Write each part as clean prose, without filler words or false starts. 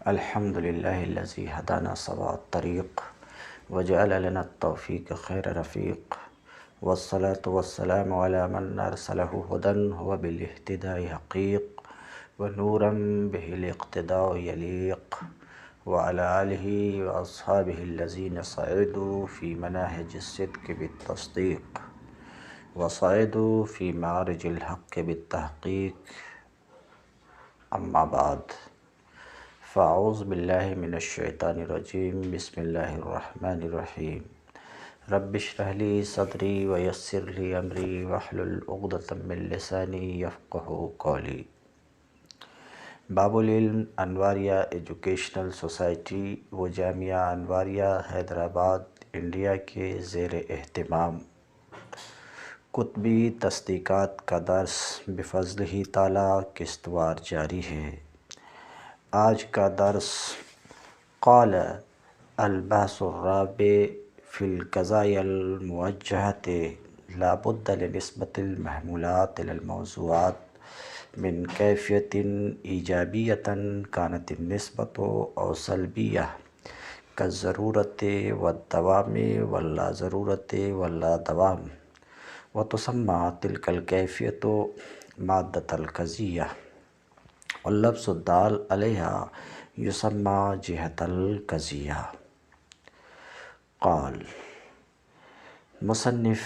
الحمد لله الذي هدانا سواء الطريق وجعل لنا التوفيق خير رفيق، والصلاة والسلام على من أرسله هدى هو بالاهتداء حقيق، ونورا به الاقتداء يليق، وعلى آله وأصحابه الذين صعدوا في مناهج الصدق بالتصديق، وصعدوا في معرج الحق بالتحقيق. أما بعد، فاعوذ باللہ من الشیطان الرجیم، بسم اللہ الرحمن الرحیم۔ رب اشرح لی صدری ویسر لی امری واحلل عقدۃ من لسانی یفقہوا قولی۔ باب العلم انواریہ ایجوکیشنل سوسائٹی و جامعہ انواریہ حیدرآباد انڈیا کے زیر اہتمام کتبی تصدیقات کا درس بفضلہ تعالی قسط وار جاری ہے۔ آج کا درس قال البحث الرابع فی القضایا الموجہة لا بد لنسبة المحمولات الى الموضوعات من کیفیت ایجابیۃ كانت النسبة او سلبیہ كالضرورة والدوام واللا ضرورة واللا دوام، وتسمى تلك الکیفیۃ مادۃ القضیہ، واللفظ الدال علیہا یسمى جہۃ القضیہ۔ قال، مصنف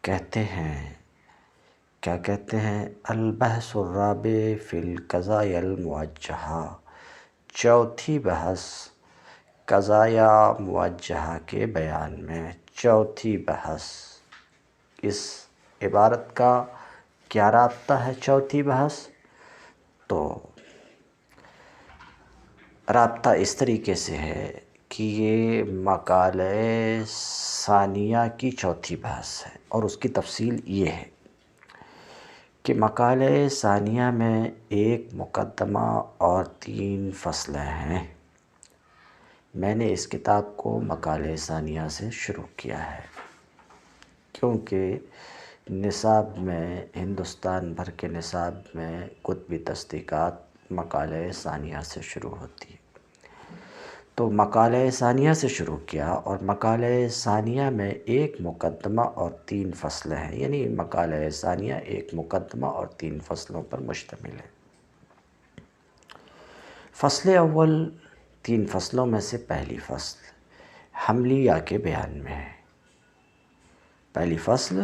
کہتے ہیں، کیا کہتے ہیں؟ البحث الرابع فی القضایا الموجہہ، چوتھی بحث قضایا موجہہ کے بیان میں۔ چوتھی بحث، اس عبارت کا کیا رابطہ ہے چوتھی بحث؟ تو رابطہ اس طریقے سے ہے کہ یہ مقالہ ثانیہ کی چوتھی بحث ہے، اور اس کی تفصیل یہ ہے کہ مقالہ ثانیہ میں ایک مقدمہ اور 3 فصلیں ہیں۔ میں نے اس کتاب کو مقالہ ثانیہ سے شروع کیا ہے کیونکہ نصاب میں، ہندوستان بھر کے نصاب میں کتبی تصدیقات مقالہ ثانیہ سے شروع ہوتی ہے، تو مقالہ ثانیہ سے شروع کیا، اور مقالہ ثانیہ میں ایک مقدمہ اور 3 فصلیں ہیں، یعنی مقالہ ثانیہ ایک مقدمہ اور 3 فصلوں پر مشتمل ہے۔ فصل اول 3 فصلوں میں سے پہلی فصل حملیہ کے بیان میں ہے۔ پہلی فصل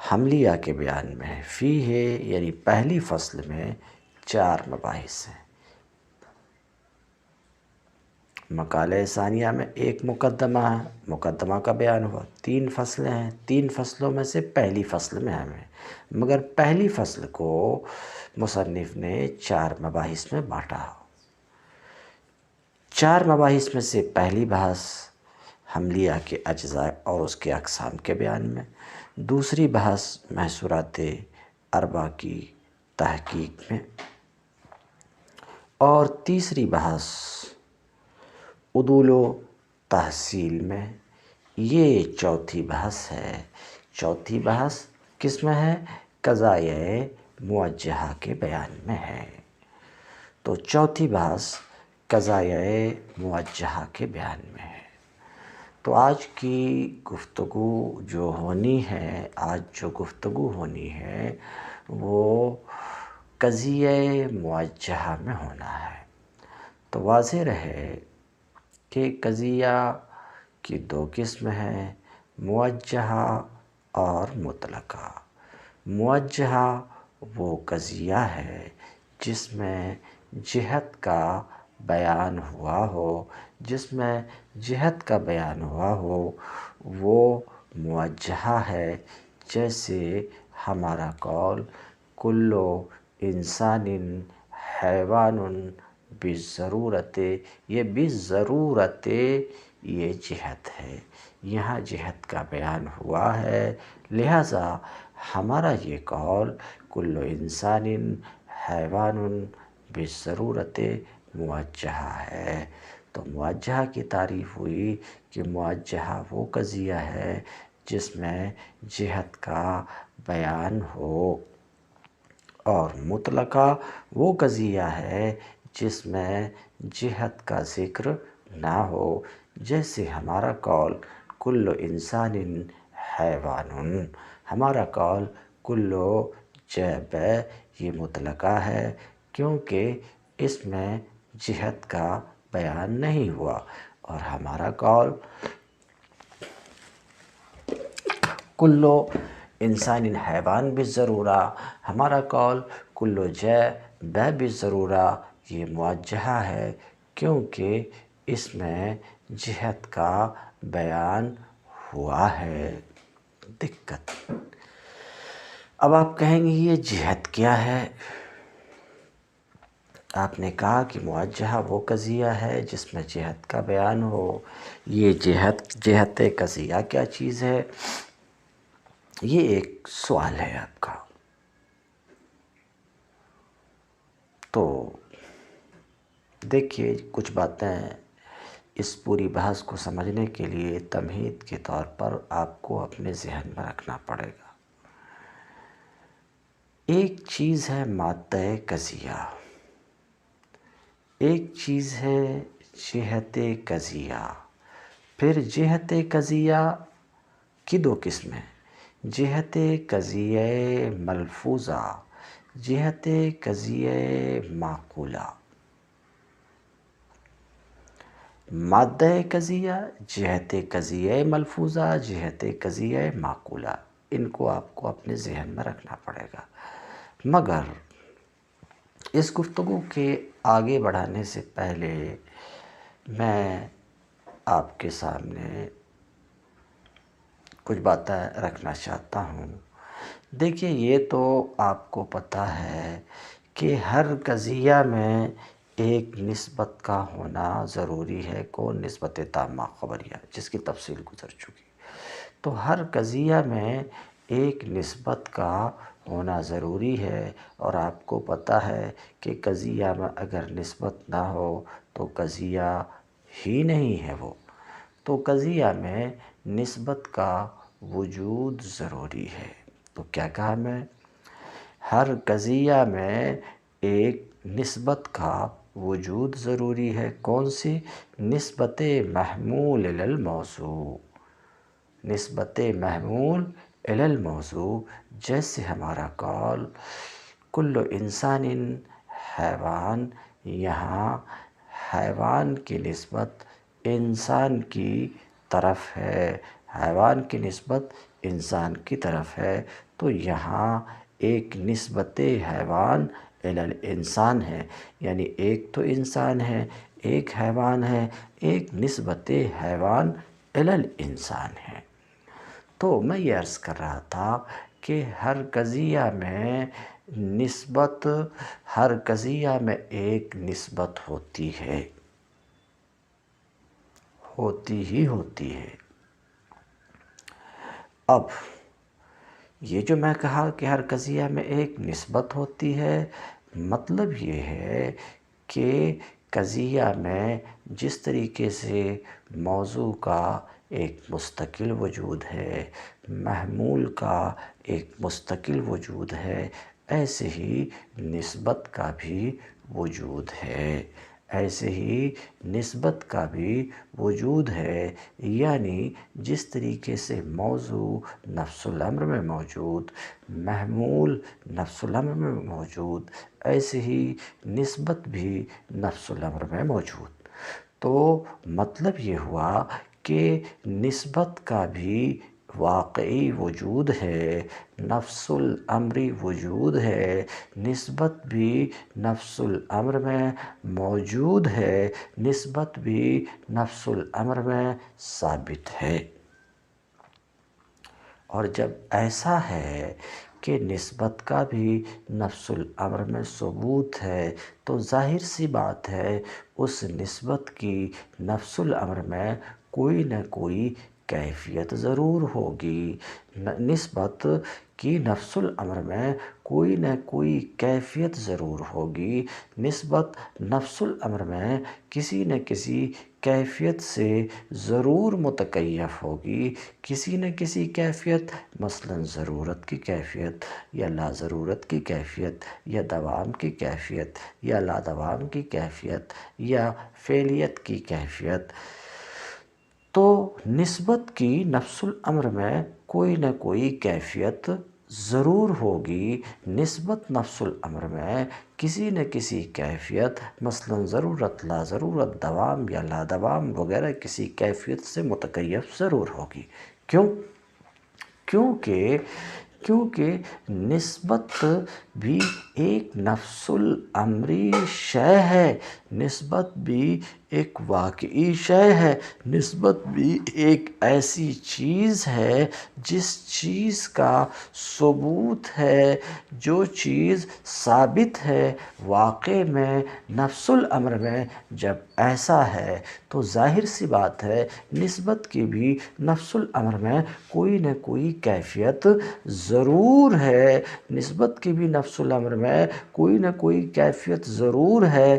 حملیہ کے بیان میں ہے۔ فی ہے، یعنی پہلی فصل میں 4 مباحث ہیں۔ مقالہ ثانیہ میں ایک مقدمہ ہے، مقدمہ کا بیان ہوا، 3 فصلیں ہیں، 3 فصلوں میں سے پہلی فصل میں ہمیں، مگر پہلی فصل کو مصنف نے 4 مباحث میں بانٹا۔ 4 مباحث میں سے پہلی بحث حملیہ کے اجزاء اور اس کے اقسام کے بیان میں، دوسری بحث محصورات 4 کی تحقیق میں، اور تیسری بحث عدول و تحصیل میں۔ یہ چوتھی بحث ہے۔ چوتھی بحث کس میں ہے؟ قضایا موجہہ کے بیان میں ہے۔ تو چوتھی بحث قضایا موجہہ کے بیان میں ہے۔ تو آج کی گفتگو جو ہونی ہے، وہ قضیہ موجہہ میں ہونا ہے۔ تو واضح رہے کہ قضیہ کی 2 قسم ہیں، موجہہ اور مطلقہ۔ موجہہ وہ قضیہ ہے جس میں جہت کا بیان ہوا ہو، وہ موجہہ ہے۔ جیسے ہمارا قول کل انسان حیوان بالضرورت، یہ بالضرورت یہ جہت ہے، یہاں جہت کا بیان ہوا ہے، لہذا ہمارا یہ قول کل انسان حیوان بالضرورت موجہہ ہے۔ تو موجہہ کی تعریف ہوئی کہ موجہہ وہ قضیہ ہے جس میں جہت کا بیان ہو، اور مطلقہ وہ قضیہ ہے جس میں جہت کا ذکر نہ ہو، جیسے ہمارا قول کل انسان حیوان، ہمارا قول کلو جب یہ مطلقہ ہے کیونکہ اس میں جہت کا بیان نہیں ہوا، اور ہمارا قول کلو انسان حیوان بالضرورہ، ہمارا قول کلو جب بالضرورہ یہ موجہہ ہے کیونکہ اس میں جہت کا بیان ہوا ہے۔ دقت اب آپ کہیں گے یہ جہت کیا ہے؟ آپ نے کہا کہ موجہہ وہ قضیہ ہے جس میں جہت کا بیان ہو۔ یہ جہت قضیہ کیا چیز ہے؟ یہ ایک سوال ہے آپ کا۔ تو دیکھیے کچھ باتیں اس پوری بحث کو سمجھنے کے لیے تمہید کے طور پر آپ کو اپنے ذہن میں رکھنا پڑے گا۔ ایک چیز ہے مادہ قضیہ، ایک چیز ہے جہت قضیہ۔ پھر جہت قضیہ کی دو قسمیں، جہت قضیہ ملفوظہ، جہت قضیہ معقولہ۔ مادہ قضیہ، جہت قضیہ ملفوظہ، جہت قضیہ معقولہ، ان کو آپ کو اپنے ذہن میں رکھنا پڑے گا۔ مگر اس گفتگو کے آگے بڑھانے سے پہلے میں آپ کے سامنے کچھ باتیں رکھنا چاہتا ہوں۔ دیکھیے یہ تو آپ کو پتہ ہے کہ ہر قضیہ میں ایک نسبت کا ہونا ضروری ہے۔ کون؟ نسبت تامہ خبریہ، جس کی تفصیل گزر چکی۔ تو ہر قضیہ میں ایک نسبت کا ہونا ضروری ہے، اور آپ کو پتہ ہے کہ قضیہ میں اگر نسبت نہ ہو تو قضیہ ہی نہیں ہے وہ۔ تو قضیہ میں نسبت کا وجود ضروری ہے۔ تو کیا کہا میں؟ ہر قضیہ میں ایک نسبت کا وجود ضروری ہے۔ کون سی؟ نسبت محمول الی الموضوع، نسبت محمول الی الموضوع۔ جیسے ہمارا قول کل انسان حیوان، یہاں حیوان کی نسبت انسان کی طرف ہے، حیوان کی نسبت انسان کی طرف ہے، تو یہاں ایک نسبت حیوان الی الانسان ہے، یعنی ایک تو انسان ہے، ایک حیوان ہے، ایک نسبت حیوان الی الانسان ہے۔ تو میں یہ عرض کر رہا تھا کہ ہر قضیہ میں نسبت، ہر قضیہ میں ایک نسبت ہوتی ہے، ہوتی ہی ہوتی ہے۔ اب یہ جو میں کہا کہ ہر قضیہ میں ایک نسبت ہوتی ہے، مطلب یہ ہے کہ قضیہ میں جس طریقے سے موضوع کا ایک مستقل وجود ہے، محمول کا ایک مستقل وجود ہے، ایسے ہی نسبت کا بھی وجود ہے، ایسے ہی نسبت کا بھی وجود ہے۔ یعنی جس طریقے سے موضوع نفس الامر میں موجود، محمول نفس الامر میں موجود، ایسے ہی نسبت بھی نفس الامر میں موجود۔ تو مطلب یہ ہوا کہ نسبت کا بھی واقعی وجود ہے، نفس الامری وجود ہے، نسبت بھی نفس الامر میں موجود ہے، نسبت بھی نفس الامر میں ثابت ہے۔ اور جب ایسا ہے کہ نسبت کا بھی نفس الامر میں ثبوت ہے تو ظاہر سی بات ہے اس نسبت کی نفس الامر میں کوئی نہ کوئی کیفیت ضرور ہوگی، نسبت کی نفس الامر میں کوئی نہ کوئی کیفیت ضرور ہوگی، نسبت نفس الامر میں کسی نہ کسی کیفیت سے ضرور متکیف ہوگی، کسی نہ کسی کیفیت، مثلا ضرورت کی کیفیت یا لا ضرورت کی کیفیت یا دوام کی کیفیت یا لا دوام کی کیفیت یا فعلیت کی کیفیت۔ تو نسبت کی نفس الامر میں کوئی نہ کوئی کیفیت ضرور ہوگی، نسبت نفس الامر میں کسی نہ کسی کیفیت، مثلا ضرورت، لا ضرورت، دوام یا لا دوام وغیرہ کسی کیفیت سے متکیف ضرور ہوگی۔ کیونکہ نسبت بھی ایک نفس الامری شے ہے، نسبت بھی ایک واقعی شے ہے، نسبت بھی ایک ایسی چیز ہے جس چیز کا ثبوت ہے، جو چیز ثابت ہے واقع میں، نفس الامر میں۔ جب ایسا ہے تو ظاہر سی بات ہے نسبت کی بھی نفس الامر میں کوئی نہ کوئی کیفیت ضرور ہے، نسبت کی بھی نفس الامر میں کوئی نہ کوئی کیفیت ضرور ہے،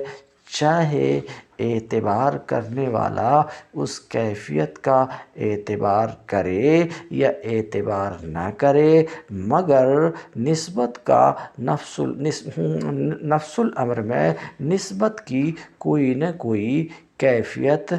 چاہے اعتبار کرنے والا اس کیفیت کا اعتبار کرے یا اعتبار نہ کرے، مگر نسبت کا نفس الامر میں نسبت کی کوئی نہ کوئی کیفیت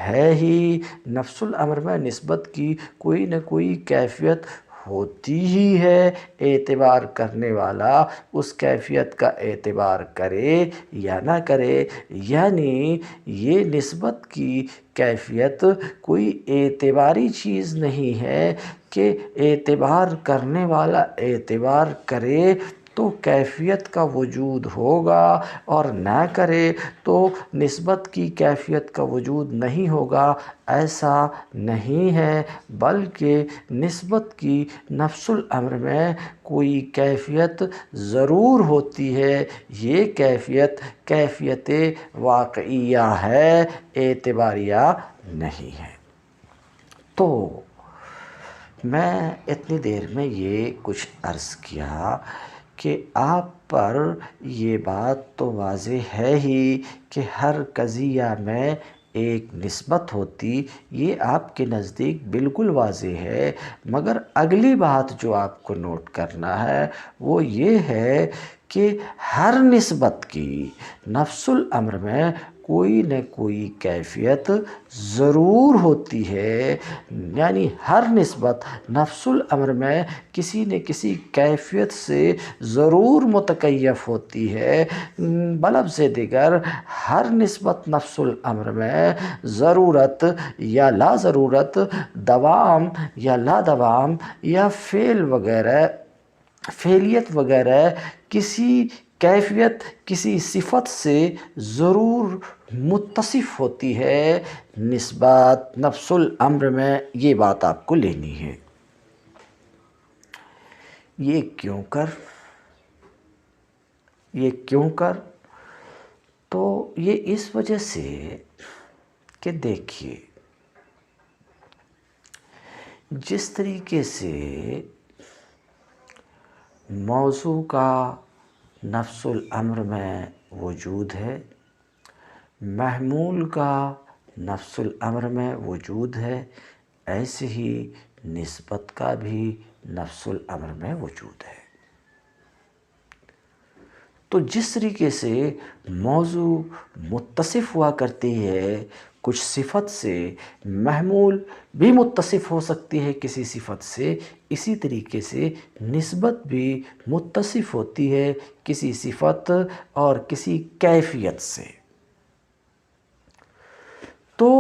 ہے ہی، نفس الامر میں نسبت کی کوئی نہ کوئی کیفیت ہوتی ہی ہے، اعتبار کرنے والا اس کیفیت کا اعتبار کرے یا نہ کرے۔ یعنی یہ نسبت کی کیفیت کوئی اعتباری چیز نہیں ہے کہ اعتبار کرنے والا اعتبار کرے تو کیفیت کا وجود ہوگا اور نہ کرے تو نسبت کی کیفیت کا وجود نہیں ہوگا، ایسا نہیں ہے، بلکہ نسبت کی نفس الامر میں کوئی کیفیت ضرور ہوتی ہے، یہ کیفیت واقعیہ ہے، اعتباریہ نہیں ہے۔ تو میں اتنی دیر میں یہ کچھ عرض کیا کہ آپ پر یہ بات تو واضح ہے ہی کہ ہر قضیہ میں ایک نسبت ہوتی، یہ آپ کے نزدیک بالکل واضح ہے، مگر اگلی بات جو آپ کو نوٹ کرنا ہے وہ یہ ہے کہ ہر نسبت کی نفس الامر میں کوئی نہ کوئی کیفیت ضرور ہوتی ہے، یعنی ہر نسبت نفس الامر میں کسی نہ کسی کیفیت سے ضرور متکیف ہوتی ہے، بلفظ دیگر ہر نسبت نفس الامر میں ضرورت یا لا ضرورت، دوام یا لا دوام یا فعلیت وغیرہ کسی کیفیت، کسی صفت سے ضرور متصف ہوتی ہے، نسبت نفس الامر میں، یہ بات آپ کو لینی ہے۔ یہ کیوں کر؟ تو یہ اس وجہ سے کہ دیکھیے، جس طریقے سے موضوع کا نفس الامر میں وجود ہے، محمول کا نفس الامر میں وجود ہے، ایسے ہی نسبت کا بھی نفس الامر میں وجود ہے۔ تو جس طریقے سے موضوع متصف ہوا کرتی ہے کچھ صفت سے، محمول بھی متصف ہو سکتی ہے کسی صفت سے، اسی طریقے سے نسبت بھی متصف ہوتی ہے کسی صفت اور کسی کیفیت سے۔ تو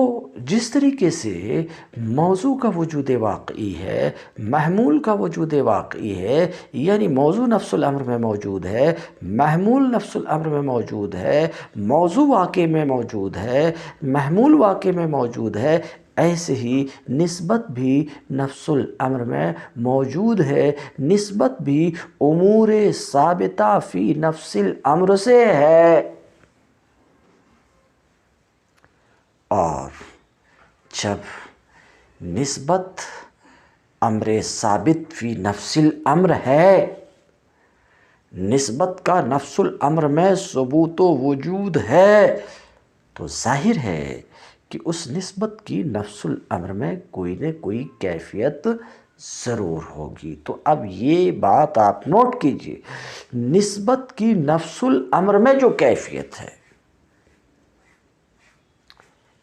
جس طریقے سے موضوع کا وجود واقعی ہے، محمول کا وجود واقعی ہے، یعنی موضوع نفس الامر میں موجود ہے، محمول نفس الامر میں موجود ہے، موضوع واقع میں موجود ہے، محمول واقع میں موجود ہے، ایسے ہی نسبت بھی نفس الامر میں موجود ہے، نسبت بھی امور ثابتہ فی نفس الامر سے ہے۔ اور جب نسبت امر ثابت فی نفس الامر ہے نسبت کا نفس الامر میں ثبوت و وجود ہے تو ظاہر ہے کہ اس نسبت کی نفس الامر میں کوئی نہ کوئی کیفیت ضرور ہوگی۔ تو اب یہ بات آپ نوٹ کیجئے، نسبت کی نفس الامر میں جو کیفیت ہے،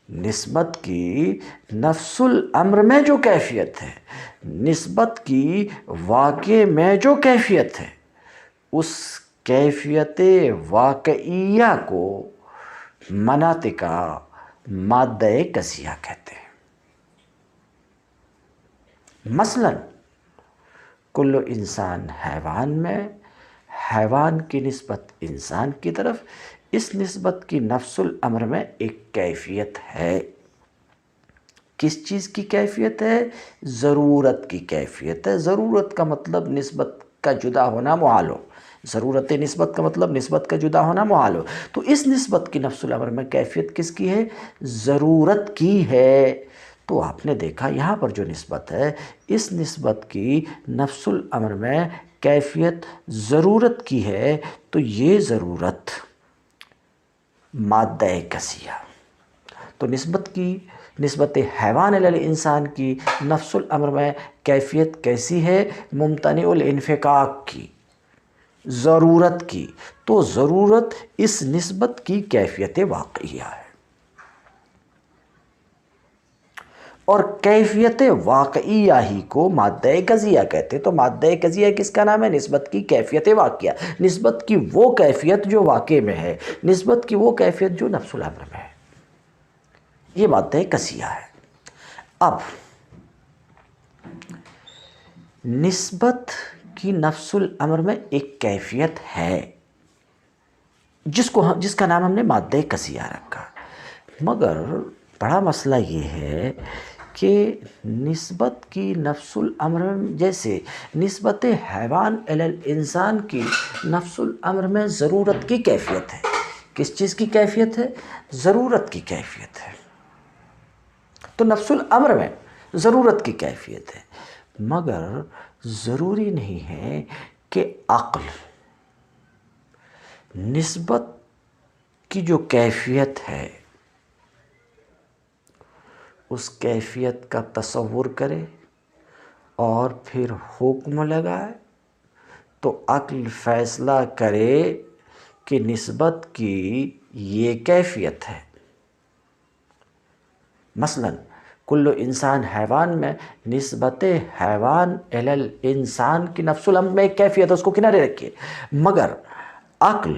نسبت کی نفس الامر میں جو کیفیت ہے، نسبت کی واقع میں جو کیفیت ہے، اس کیفیت واقعیہ کو مناطقہ مادہ قضیہ کہتے ہیں۔ مثلا کل انسان حیوان میں، حیوان کی نسبت انسان کی طرف، اس نسبت کی نفس الامر میں ایک کیفیت ہے۔ کس چیز کی کیفیت ہے؟ ضرورت کی کیفیت ہے۔ ضرورت کا مطلب نسبت کا جدا ہونا محال ہو، ضرورت نسبت کا مطلب نسبت کا جدا ہونا محال ہو۔ تو اس نسبت کی نفس الامر میں کیفیت کس کی ہے؟ ضرورت کی ہے۔ تو آپ نے دیکھا یہاں پر جو نسبت ہے، اس نسبت کی نفس الامر میں کیفیت ضرورت کی ہے، تو یہ ضرورت مادہ قضیہ۔ تو نسبت حیوان الی الانسان کی نفس الامر میں کیفیت کیسی ہے؟ ممتنع الانفکاک کی، ضرورت کی۔ تو ضرورت اس نسبت کی کیفیت واقعیہ ہے، اور کیفیت واقعیہ ہی کو مادہ قضیہ کہتے ہیں۔ تو مادہ قضیہ کس کا نام ہے؟ نسبت کی کیفیت واقعیہ، نسبت کی وہ کیفیت جو واقع میں ہے، نسبت کی وہ کیفیت جو نفس الامر میں ہے، یہ مادہ قضیہ ہے۔ اب نسبت کی نفس الامر میں ایک کیفیت ہے جس کا نام ہم نے مادہ قضیہ رکھا، مگر بڑا مسئلہ یہ ہے کہ نسبت کی نفس الامر میں، جیسے نسبت حیوان الی الانسان کی نفس الامر میں ضرورت کی کیفیت ہے۔ کس چیز کی کیفیت ہے؟ ضرورت کی کیفیت ہے۔ تو نفس الامر میں ضرورت کی کیفیت ہے، مگر ضروری نہیں ہے کہ عقل نسبت کی جو کیفیت ہے اس کیفیت کا تصور کرے اور پھر حکم لگائے، تو عقل فیصلہ کرے کہ نسبت کی یہ کیفیت ہے۔ مثلا کل انسان حیوان میں نسبت حیوان الی الانسان کی نفس الامر میں ایک کیفیت ہے، اس کو کنارے رکھیے، مگر عقل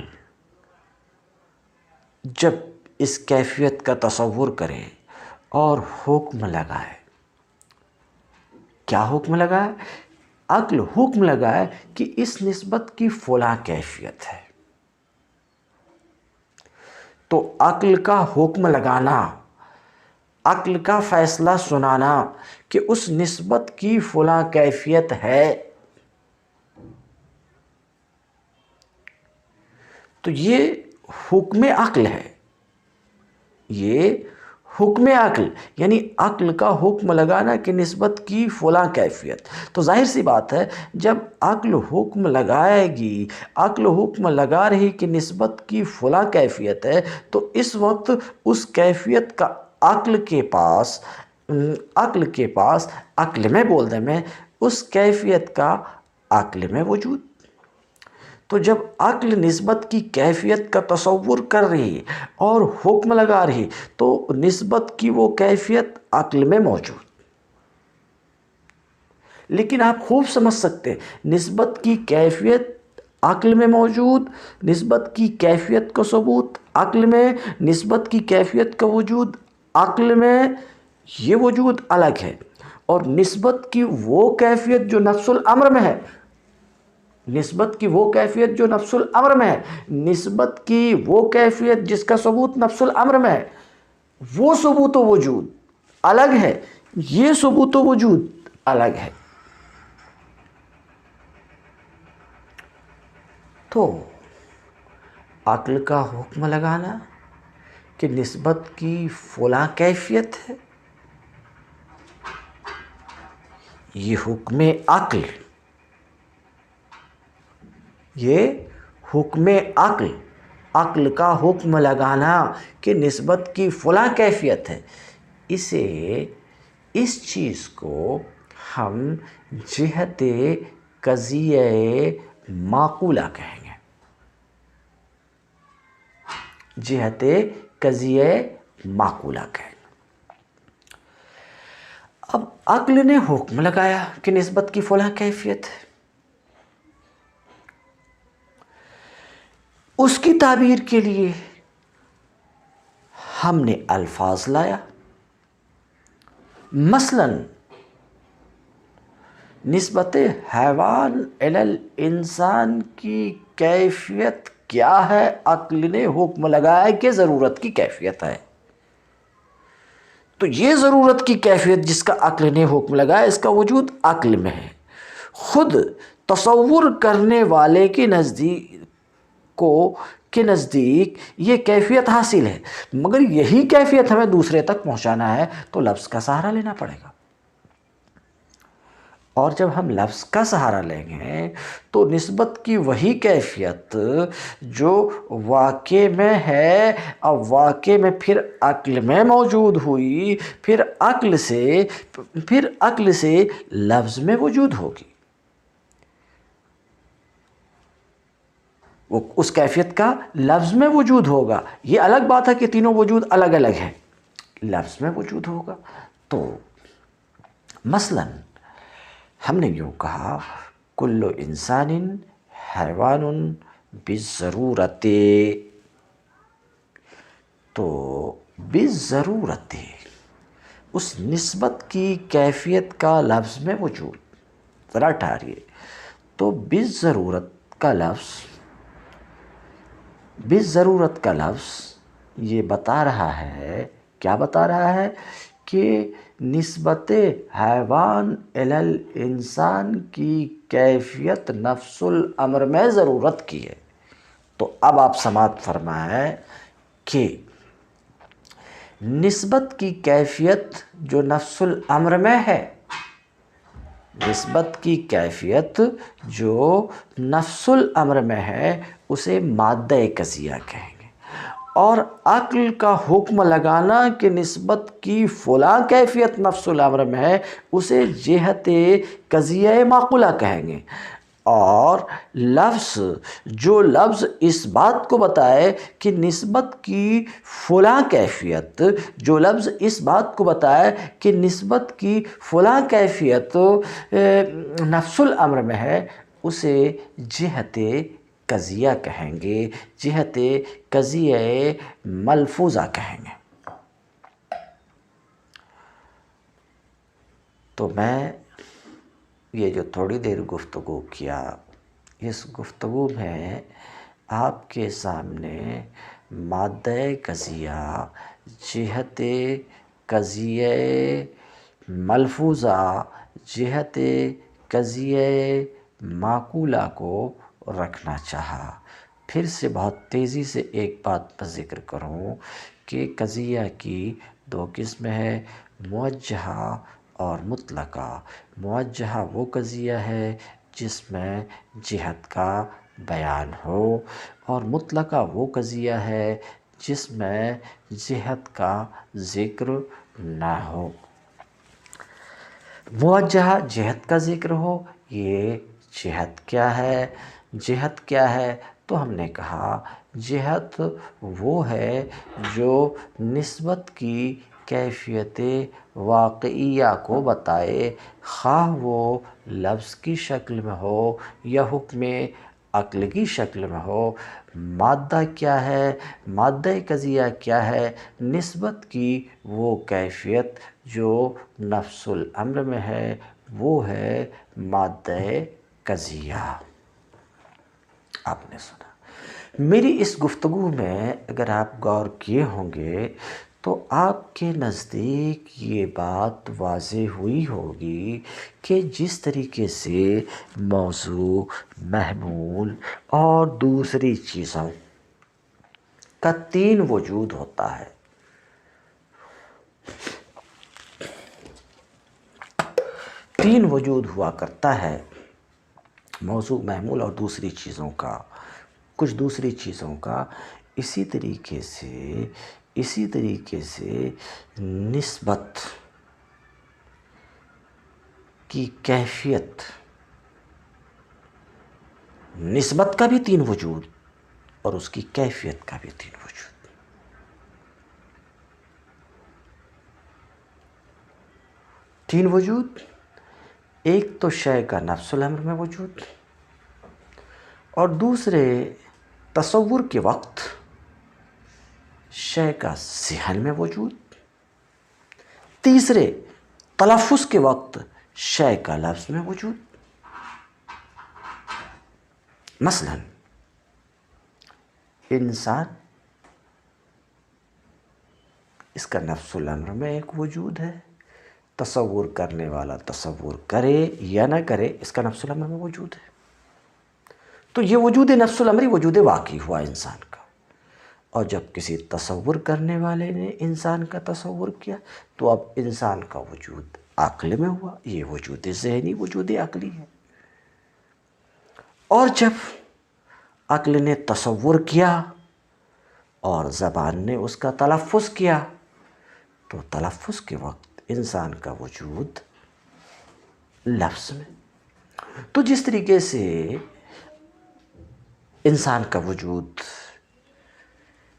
جب اس کیفیت کا تصور کرے اور حکم لگائے، کیا حکم لگائے؟ عقل حکم لگائے کہ اس نسبت کی فلاں کیفیت ہے، تو عقل کا حکم لگانا، عقل کا فیصلہ سنانا کہ اس نسبت کی فلاں کیفیت ہے، تو یہ حکم عقل ہے، یہ حکم عقل، یعنی عقل کا حکم لگانا کہ نسبت کی فلاں کیفیت۔ تو ظاہر سی بات ہے، جب عقل حکم لگائے گی، عقل حکم لگا رہی کہ نسبت کی فلاں کیفیت ہے، تو اس وقت اس کیفیت کا عقل کے پاس عقل میں بول دیں میں اس کیفیت کا عقل میں وجود۔ تو جب عقل نسبت کی کیفیت کا تصور کر رہی اور حکم لگا رہی، تو نسبت کی وہ کیفیت عقل میں موجود۔ لیکن آپ خوب سمجھ سکتے ہیں، نسبت کی کیفیت عقل میں موجود، نسبت کی کیفیت کا ثبوت عقل میں، نسبت کی کیفیت کا وجود عقل میں، یہ وجود الگ ہے، اور نسبت کی وہ کیفیت جو نفس الامر میں ہے، نسبت کی وہ کیفیت جو نفس الامر میں ہے، نسبت کی وہ کیفیت جس کا ثبوت نفس الامر میں ہے، وہ ثبوت و وجود الگ ہے، یہ ثبوت و وجود الگ ہے۔ تو عقل کا حکم لگانا کہ نسبت کی فلاں کیفیت ہے، یہ حکم عقل، یہ حکم عقل، عقل کا حکم لگانا کہ نسبت کی فلاں کیفیت ہے، اسے، اس چیز کو ہم جہت قضیہ معقولہ کہیں گے، جہت قضیہ معقولہ کہیں گے۔ اب عقل نے حکم لگایا کہ نسبت کی فلاں کیفیت ہے، اس کی تعبیر کے لیے ہم نے الفاظ لایا، مثلا نسبت حیوان الی الانسان کی کیفیت کیا ہے؟ عقل نے حکم لگایا کہ ضرورت کی کیفیت ہے، تو یہ ضرورت کی کیفیت جس کا عقل نے حکم لگایا، اس کا وجود عقل میں ہے، خود تصور کرنے والے کے نزدیک یہ کیفیت حاصل ہے، مگر یہی کیفیت ہمیں دوسرے تک پہنچانا ہے تو لفظ کا سہارا لینا پڑے گا، اور جب ہم لفظ کا سہارا لیں گے تو نسبت کی وہی کیفیت جو واقع میں ہے، اب واقع میں پھر عقل میں موجود ہوئی، پھر عقل سے لفظ میں وجود ہوگی، وہ اس کیفیت کا لفظ میں وجود ہوگا۔ یہ الگ بات ہے کہ تینوں وجود الگ الگ ہیں، لفظ میں وجود ہوگا۔ تو مثلا ہم نے یوں کہا کل انسان حیوان بالضرورت، تو بالضرورت اس نسبت کی کیفیت کا لفظ میں وجود، ذرا ٹھہریے، تو بالضرورت کا لفظ یہ بتا رہا ہے، کیا بتا رہا ہے؟ کہ نسبت حیوان الی الانسان کی کیفیت نفس الامر میں ضرورت کی ہے۔ تو اب آپ سماعت فرمائیں کہ نسبت کی کیفیت جو نفس الامر میں ہے، نسبت کی کیفیت جو نفس الامر میں ہے اسے مادہ قضیہ کہیں گے، اور عقل کا حکم لگانا کہ نسبت کی فلاں کیفیت نفس الامر میں ہے اسے جہت قضیہ معقولہ کہیں گے، اور جو لفظ اس بات کو بتائے کہ نسبت کی فلاں کیفیت، جو لفظ اس بات کو بتائے کہ نسبت کی فلاں کیفیت نفس الامر میں ہے اسے جہت قضیہ کہیں گے، جہت قضیہ ملفوظہ کہیں گے۔ تو میں یہ جو تھوڑی دیر گفتگو کیا، اس گفتگو میں آپ کے سامنے مادہ قضیہ، جہت قضیہ ملفوظہ، جہت قضیہ معقولہ کو رکھنا چاہا۔ پھر سے بہت تیزی سے ایک بات پر ذکر کروں کہ قضیہ کی دو قسم ہے، موجہہ اور مطلقہ۔ موجہہ وہ قضیہ ہے جس میں جہت کا بیان ہو، اور مطلقہ وہ قضیہ ہے جس میں جہت کا ذکر نہ ہو۔ موجہہ جہت کا ذکر ہو، یہ جہت کیا ہے؟ جہت کیا ہے؟ تو ہم نے کہا جہت وہ ہے جو نسبت کی کیفیت واقعیہ کو بتائے، خواہ وہ لفظ کی شکل میں ہو یا حکم عقل کی شکل میں ہو۔ مادہ کیا ہے؟ مادہ قضیہ کیا ہے؟ نسبت کی وہ کیفیت جو نفس الامر میں ہے، وہ ہے مادہ قضیہ۔ آپ نے سنا، میری اس گفتگو میں اگر آپ غور کیے ہوں گے تو آپ کے نزدیک یہ بات واضح ہوئی ہوگی کہ جس طریقے سے موضوع، محمول اور دوسری چیزوں کا تین وجود ہوتا ہے، تین وجود ہوا کرتا ہے، موضوع محمول اور دوسری چیزوں کا، کچھ دوسری چیزوں کا اسی طریقے سے نسبت کی کیفیت، نسبت کا بھی تین وجود اور اس کی کیفیت کا بھی تین وجود۔ تین وجود، ایک تو شے کا نفس الامر میں وجود، اور دوسرے تصور کے وقت شے کا ذہن میں وجود، تیسرے تلفظ کے وقت شے کا لفظ میں وجود۔ مثلا انسان، اس کا نفس الامر میں ایک وجود ہے، تصور کرنے والا تصور کرے یا نہ کرے اس کا نفس الامر میں وجود ہے، تو یہ وجود نفس الامری وجود واقعی ہوا انسان کا۔ اور جب کسی تصور کرنے والے نے انسان کا تصور کیا تو اب انسان کا وجود عقل میں ہوا، یہ وجود ذہنی، وجود عقلی ہے۔ اور جب عقل نے تصور کیا اور زبان نے اس کا تلفظ کیا تو تلفظ کے وقت انسان کا وجود لفظ میں۔ تو جس طریقے سے انسان کا وجود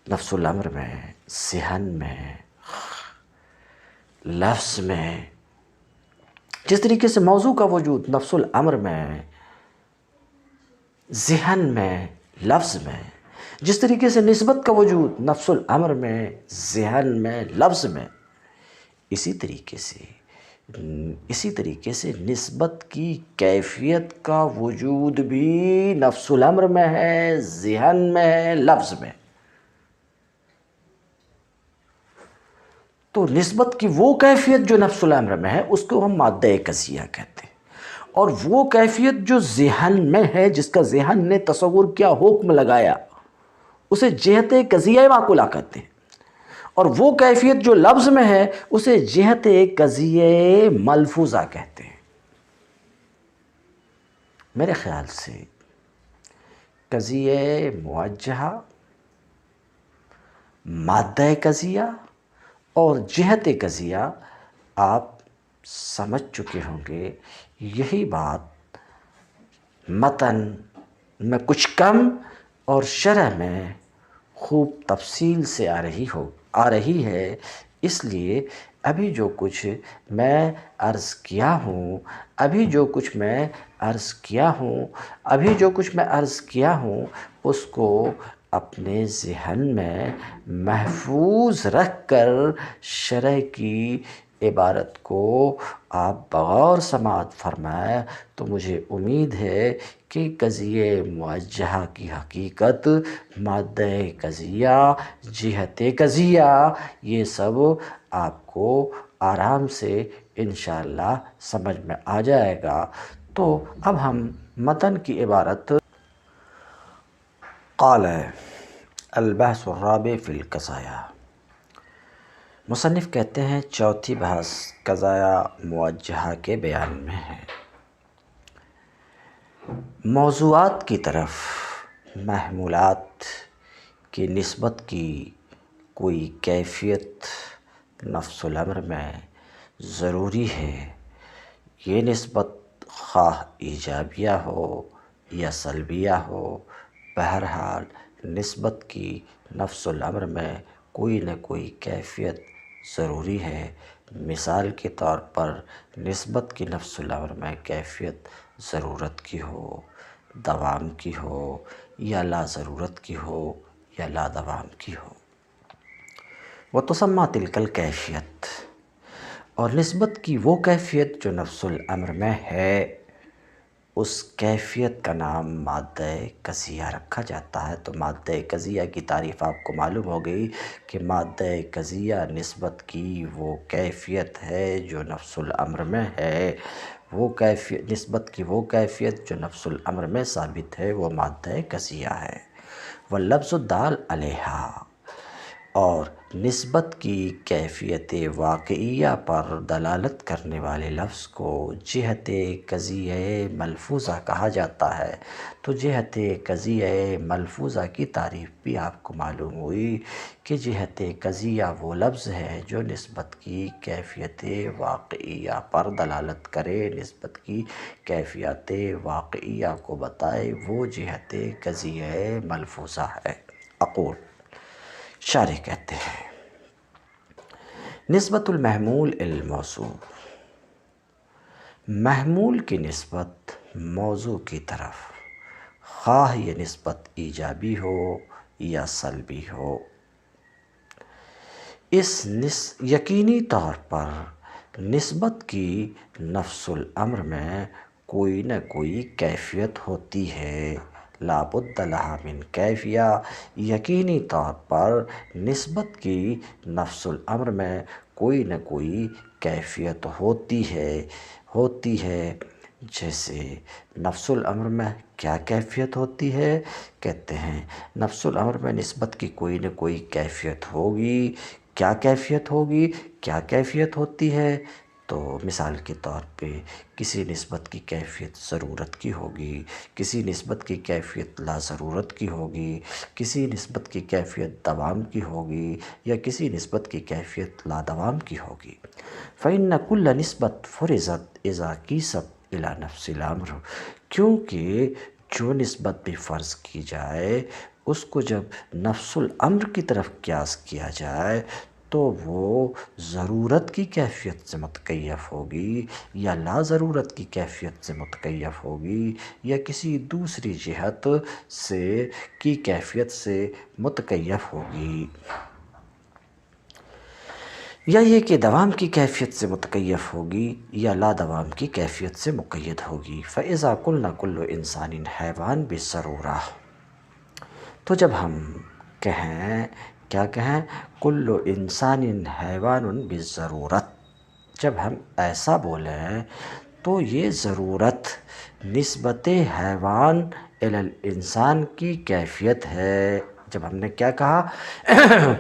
نفس الامر میں، ذہن میں، لفظ میں، جس طریقے سے موضوع کا وجود نفس الامر میں، ذہن میں، لفظ میں، جس طریقے سے نسبت کا وجود نفس الامر میں، ذہن میں، لفظ میں، اسی طریقے سے نسبت کی کیفیت کا وجود بھی نفس الامر میں ہے، ذہن میں ہے، لفظ میں۔ تو نسبت کی وہ کیفیت جو نفس الامر میں ہے اس کو ہم مادہ قضیہ کہتے ہیں، اور وہ کیفیت جو ذہن میں ہے، جس کا ذہن نے تصور کیا، حکم لگایا، اسے جہت قضیہ معقولہ کہتے ہیں، اور وہ کیفیت جو لفظ میں ہے اسے جہت قضیہ ملفوظہ کہتے ہیں۔ میرے خیال سے قضیہ موجہہ، مادہ قضیہ اور جہت قضیہ آپ سمجھ چکے ہوں گے۔ یہی بات متن میں کچھ کم اور شرح میں خوب تفصیل سے آ رہی ہے، اس لیے ابھی جو کچھ میں عرض کیا ہوں اس کو اپنے ذہن میں محفوظ رکھ کر شرح کی عبارت کو آپ بغور سماعت فرمائیں تو مجھے امید ہے کہ قضیہ موجہہ کی حقیقت، مادہ قضیہ، جہت قضیہ، یہ سب آپ کو آرام سے انشاءاللہ سمجھ میں آ جائے گا۔ تو اب ہم متن کی عبارت قال البحث الرابع فی القضایا، مصنف کہتے ہیں چوتھی بحث قضایا موجہہ کے بیان میں ہے۔ موضوعات کی طرف محمولات کی نسبت کی کوئی کیفیت نفس الامر میں ضروری ہے، یہ نسبت خواہ ایجابیہ ہو یا سلبیہ ہو، بہرحال نسبت کی نفس الامر میں کوئی نہ کوئی کیفیت ضروری ہے۔ مثال کے طور پر نسبت کی نفس الامر میں کیفیت ضرورت کی ہو، دوام کی ہو، یا لا ضرورت کی ہو، یا لا دوام کی ہو۔ وتسمى تلك الکیفیت، اور نسبت کی وہ کیفیت جو نفس الامر میں ہے اس کیفیت کا نام مادہ قضیہ رکھا جاتا ہے۔ تو مادہ قضیہ کی تعریف آپ کو معلوم ہو گئی کہ مادہ قضیہ نسبت کی وہ کیفیت ہے جو نفس الامر میں ہے، نسبت کی وہ کیفیت جو نفس الامر میں ثابت ہے وہ مادہ قضیہ ہے۔ واللفظ الدال علیہا، اور نسبت کی کیفیت واقعیہ پر دلالت کرنے والے لفظ کو جہت قضیہ ملفوظہ کہا جاتا ہے۔ تو جہت قضیہ ملفوظہ کی تعریف بھی آپ کو معلوم ہوئی کہ جہت قضیہ وہ لفظ ہے جو نسبت کی کیفیت واقعیہ پر دلالت کرے، نسبت کی کیفیت واقعیہ کو بتائے، وہ جہت قضیہ ملفوظہ ہے۔ اقول شارح کہتے ہیں نسبت المحمول الی الموصول، محمول کی نسبت موضوع کی طرف، خواہ یہ نسبت ایجابی ہو یا سلبی ہو، یقینی طور پر نسبت کی نفس الامر میں کوئی نہ کوئی کیفیت ہوتی ہے۔ لا بد لہا من کیفیہ، یقینی طور پر نسبت کی نفس الامر میں کوئی نہ کوئی کیفیت ہوتی ہے۔ جیسے نفس الامر میں کیا کیفیت ہوتی ہے؟ کہتے ہیں نفس الامر میں نسبت کی کوئی نہ کوئی کیفیت ہوگی۔ کیا کیفیت ہوگی؟ کیا کیفیت ہوتی ہے؟ تو مثال کے طور پہ کسی نسبت کی کیفیت ضرورت کی ہوگی، کسی نسبت کی کیفیت لا ضرورت کی ہوگی، کسی نسبت کی کیفیت دوام کی ہوگی، یا کسی نسبت کی کیفیت لا دوام کی ہوگی۔ فَإِنَّ كُلَّ نسبت فرضت اذا قیست الی نفس الامر، کیونکہ جو نسبت بھی فرض کی جائے اس کو جب نفس الامر کی طرف قیاس کیا جائے تو وہ ضرورت کی کیفیت سے متکیف ہوگی، یا لا ضرورت کی کیفیت سے متکیف ہوگی، یا کسی دوسری جہت کی کیفیت سے متکیف ہوگی، یا یہ کہ دوام کی کیفیت سے متکیف ہوگی یا لا دوام کی کیفیت سے مقید ہوگی۔ فَإِذَا قُلْنَا كُلُّ إِنسَانٍ حَيْوَانٌ بِالضَّرُورَةِ، تو جب ہم کہیں، کیا کہیں؟ کُلُّ إِنسَانٍ حَيْوَانٌ بِالضَّرُورَةِ، جب ہم ایسا بولیں تو یہ ضرورت نسبت حیوان الی الانسان کی کیفیت ہے۔ جب ہم نے کیا کہا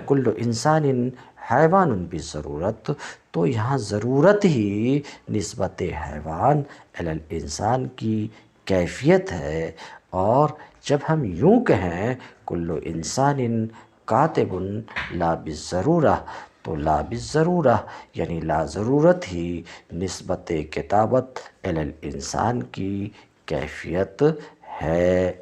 کل انسان حیوان بالضرورت، تو یہاں ضرورت ہی نسبت حیوان الی الانسان کی کیفیت ہے۔ اور جب ہم یوں کہیں کل انسان کاتب لا بالضرورہ، تو لا بالضرورہ یعنی لا ضرورت ہی نسبت کتابت الی الانسان کی کیفیت ہے۔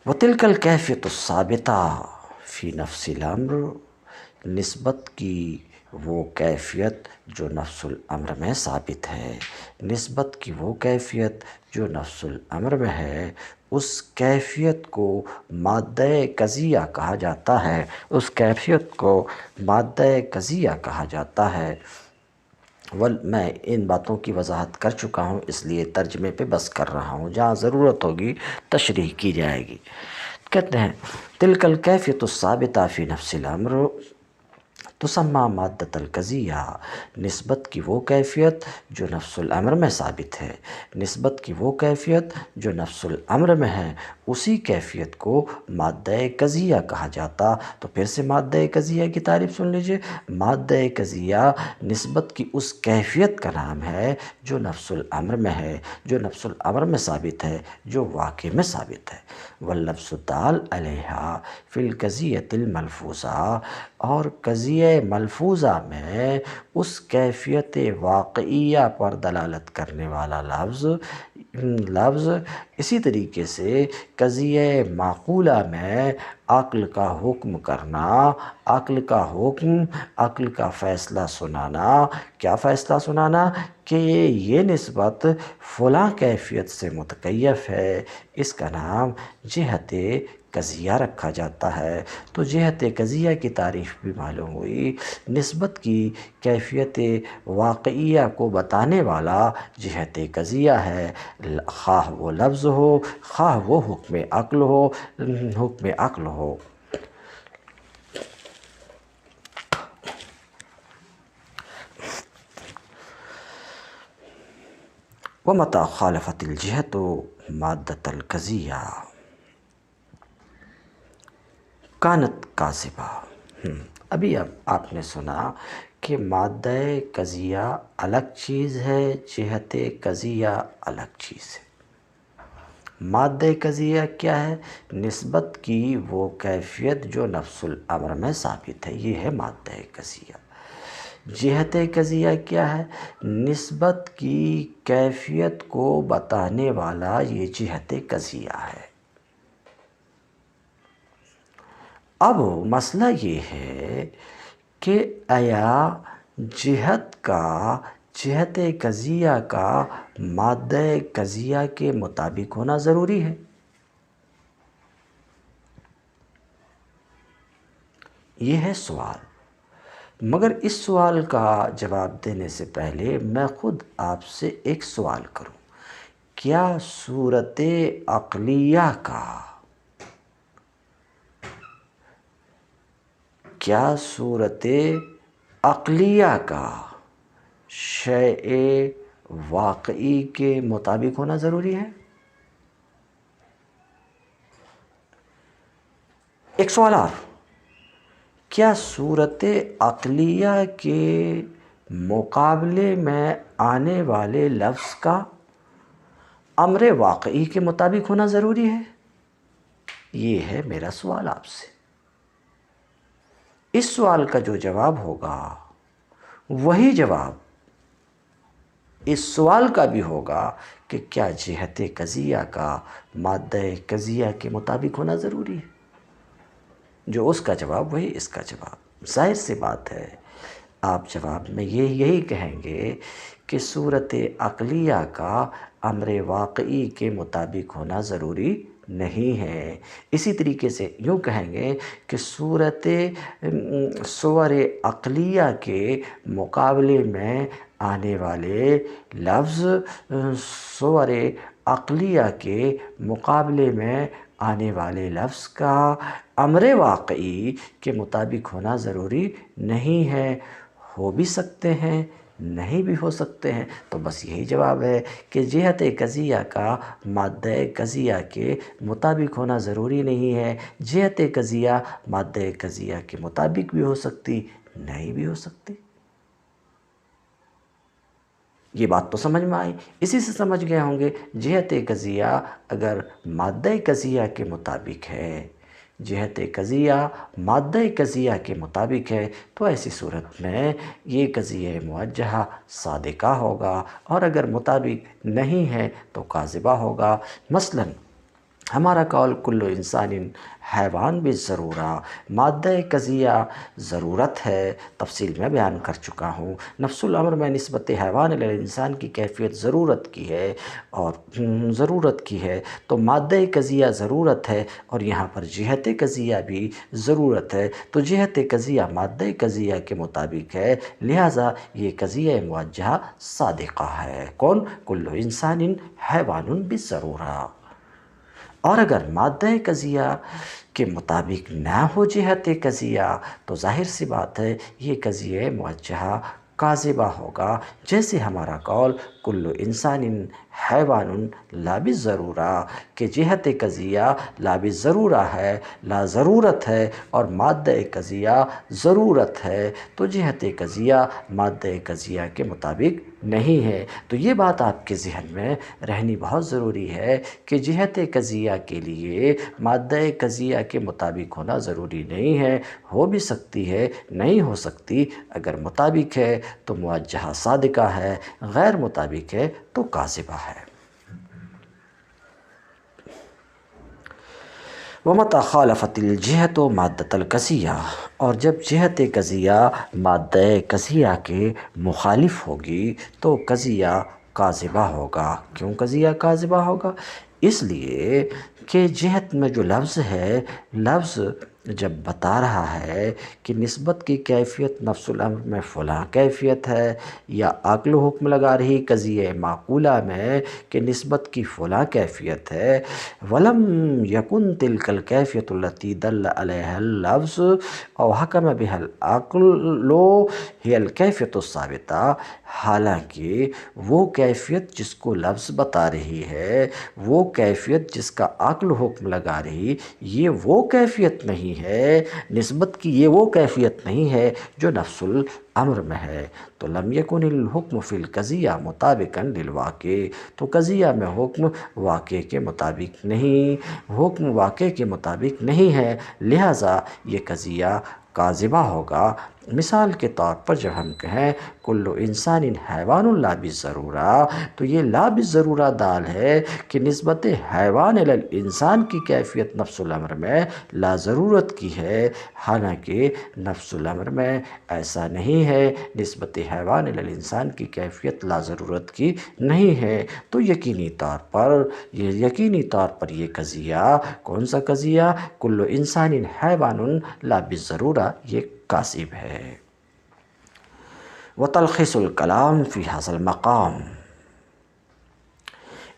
وَتِلْكَ الْكَيْفِيَةُ الثَّابِتَةُ فِي نَفْسِ الْأَمْرِ، نسبت کی وہ کیفیت جو نفس الامر میں ثابت ہے، نسبت کی وہ کیفیت جو نفس الامر میں ہے، اس کیفیت کو مادہ قضیہ کہا جاتا ہے، اس کیفیت کو مادہ قضیہ کہا جاتا ہے۔ میں ان باتوں کی وضاحت کر چکا ہوں، اس لیے ترجمے پہ بس کر رہا ہوں، جہاں ضرورت ہوگی تشریح کی جائے گی۔ کہتے ہیں تلک الکیفیۃ الثابتہ فی نفس الامر تسمى مادۃ القضیہ، نسبت کی وہ کیفیت جو نفس الامر میں ثابت ہے، نسبت کی وہ کیفیت جو نفس الامر میں ہے، اسی کیفیت کو مادہ قضیہ کہا جاتا۔ تو پھر سے مادہ قضیہ کی تعریف سن لیجئے۔ مادہ قضیہ نسبت کی اس کیفیت کا نام ہے جو نفس الامر میں ہے، جو نفس الامر میں ثابت ہے، جو واقع میں ثابت ہے۔ واللفظ الدال علیہا فی القضیۃ الملفوظہ، اور قضیہ ملفوظہ میں اس کیفیت واقعیہ پر دلالت کرنے والا لفظ اسی طریقے سے قضیہ معقولہ میں عقل کا حکم کرنا، عقل کا فیصلہ سنانا۔ کیا فیصلہ سنانا؟ کہ یہ نسبت فلاں کیفیت سے متکیف ہے، اس کا نام جہت قضیہ رکھا جاتا ہے۔ تو جہت قضیہ کی تعریف بھی معلوم ہوئی، نسبت کی کیفیت واقعیہ کو بتانے والا جہت قضیہ ہے، خواہ وہ لفظ ہو، خواہ وہ حکم عقل ہو۔ وَمَتَى خَالَفَتِ الْجِهَةُ مَادَّةَ الْقَضِيَّةِ، کانت کاذبہ۔ ابھی اب آپ نے سنا کہ مادہ قضیہ الگ چیز ہے، جہت قضیہ الگ چیز ہے۔ مادہ قضیہ کیا ہے؟ نسبت کی وہ کیفیت جو نفس الامر میں ثابت ہے، یہ ہے مادہ قضیہ۔ جہت قضیہ کیا ہے؟ نسبت کی کیفیت کو بتانے والا یہ جہت قضیہ ہے۔ اب مسئلہ یہ ہے کہ آیا جہت قضیہ کا مادہ قضیہ کے مطابق ہونا ضروری ہے؟ یہ ہے سوال۔ مگر اس سوال کا جواب دینے سے پہلے میں خود آپ سے ایک سوال کروں۔ کیا صورت عقلیہ کا شیء واقعی کے مطابق ہونا ضروری ہے؟ ایک سوال اور، کیا صورت عقلیہ کے مقابلے میں آنے والے لفظ کا امر واقعی کے مطابق ہونا ضروری ہے؟ یہ ہے میرا سوال آپ سے۔ اس سوال کا جو جواب ہوگا وہی جواب اس سوال کا بھی ہوگا کہ کیا جہت قضیہ کا مادہ قضیہ کے مطابق ہونا ضروری ہے؟ جو اس کا جواب وہی اس کا جواب۔ ظاہر سی بات ہے، آپ جواب میں یہی کہیں گے کہ صورت عقلیہ کا امر واقعی کے مطابق ہونا ضروری نہیں ہے۔ اسی طریقے سے یوں کہیں گے کہ صور عقلیہ کے مقابلے میں آنے والے لفظ صور عقلیہ کے مقابلے میں آنے والے لفظ کا امر واقعی کے مطابق ہونا ضروری نہیں ہے۔ ہو بھی سکتے ہیں، نہیں بھی ہو سکتے ہیں۔ تو بس یہی جواب ہے کہ جہت قضیہ کا مادہ قضیہ کے مطابق ہونا ضروری نہیں ہے۔ جہت قضیہ مادہ قضیہ کے مطابق بھی ہو سکتی، نہیں بھی ہو سکتی۔ یہ بات تو سمجھ میں آئی۔ اسی سے سمجھ گئے ہوں گے جہت قضیہ اگر مادہ قضیہ کے مطابق ہے، جہت قضیہ مادہ قضیہ کے مطابق ہے، تو ایسی صورت میں یہ قضیہ موجہہ صادقہ ہوگا، اور اگر مطابق نہیں ہے تو کاذبہ ہوگا۔ مثلاً ہمارا قول کل انسان حیوان بالضرورہ، مادہ قضیہ ضرورت ہے، تفصیل میں بیان کر چکا ہوں۔ نفس الامر میں نسبت حیوان الی انسان کی کیفیت ضرورت کی ہے، تو مادہ قضیہ ضرورت ہے، اور یہاں پر جہت قضیہ بھی ضرورت ہے، تو جہت قضیہ مادہ قضیہ کے مطابق ہے، لہٰذا یہ قضیہ موجہہ صادقہ ہے۔ کون؟ کل انسان حیوان بالضرورہ۔ اور اگر مادہ قضیہ کے مطابق نہ ہو جہت قضیہ، تو ظاہر سی بات ہے یہ قضیہ موجہہ کاذبہ ہوگا، جیسے ہمارا قول کل انسان حیوان لا بالضرورہ، کہ جہت قضیہ لا بالضرورہ ہے، لا ضرورت ہے، اور مادہ قضیہ ضرورت ہے، تو جہت قضیہ مادہ قضیہ کے مطابق نہیں ہے۔ تو یہ بات آپ کے ذہن میں رہنی بہت ضروری ہے کہ جہت قضیہ کے لیے مادہ قضیہ کے مطابق ہونا ضروری نہیں ہے، ہو بھی سکتی ہے، نہیں ہو سکتی۔ اگر مطابق ہے تو موجہہ صادقہ ہے، غیر مطابق ہے تو کاذبہ ہے۔ وَمَتَى خَالَفَتِ الْجِهَةُ مَادَّةَ الْقَضِیَّةِ، اور جب جہت قضیہ مادہ قضیہ کے مخالف ہوگی تو قضیہ کاذبہ ہوگا۔ کیوں قضیہ کاذبہ ہوگا؟ اس لیے کہ جہت میں جو لفظ ہے، لفظ جب بتا رہا ہے کہ نسبت کی کیفیت نفس الامر میں فلاں کیفیت ہے، یا عقل حکم لگا رہی قضیہ معقولہ میں کہ نسبت کی فلاں کیفیت ہے، وَلَمْ يَكُنْ تِلْكَ الْكَيْفِيَةُ الَّتِي دَلَّ عَلَيْهَا اللَّفْظُ أَوْ حَكَمَ بِهَا الْعَقْلُ هِيَ الْكَيْفِيَةُ الثَّابِتَةُ، حالانکہ وہ کیفیت جس کو لفظ بتا رہی ہے، وہ کیفیت جس کا عقل حکم لگا رہی، یہ وہ کیفیت نہیں نہیں ہے، نسبت کی یہ وہ کیفیت نہیں ہے جو نفس الامر میں ہے۔ تو لم یکن الحکم فی القضیہ مطابقا للواقع، تو قضیہ میں حکم واقع کے مطابق نہیں، حکم واقع کے مطابق نہیں ہے، لہٰذا یہ قضیہ کاذبہ ہوگا۔ مثال کے طور پر جب ہم کہیں کل انسان حیوان لا بالضرورہ، تو یہ لا بالضرورہ دال ہے کہ نسبت حیوان الی الانسان کی کیفیت نفس الامر میں لا ضرورت کی ہے، حالانکہ نفس الامر میں ایسا نہیں ہے، نسبت حیوان الی الانسان کی کیفیت لا ضرورت کی نہیں ہے۔ تو یقینی طور پر یہ قضیہ، کون سا قضیہ؟ کل انسان حیوان لا بالضرورہ، یہ کاذب ہے۔ وتلخیص الکلام فی ھذا المقام،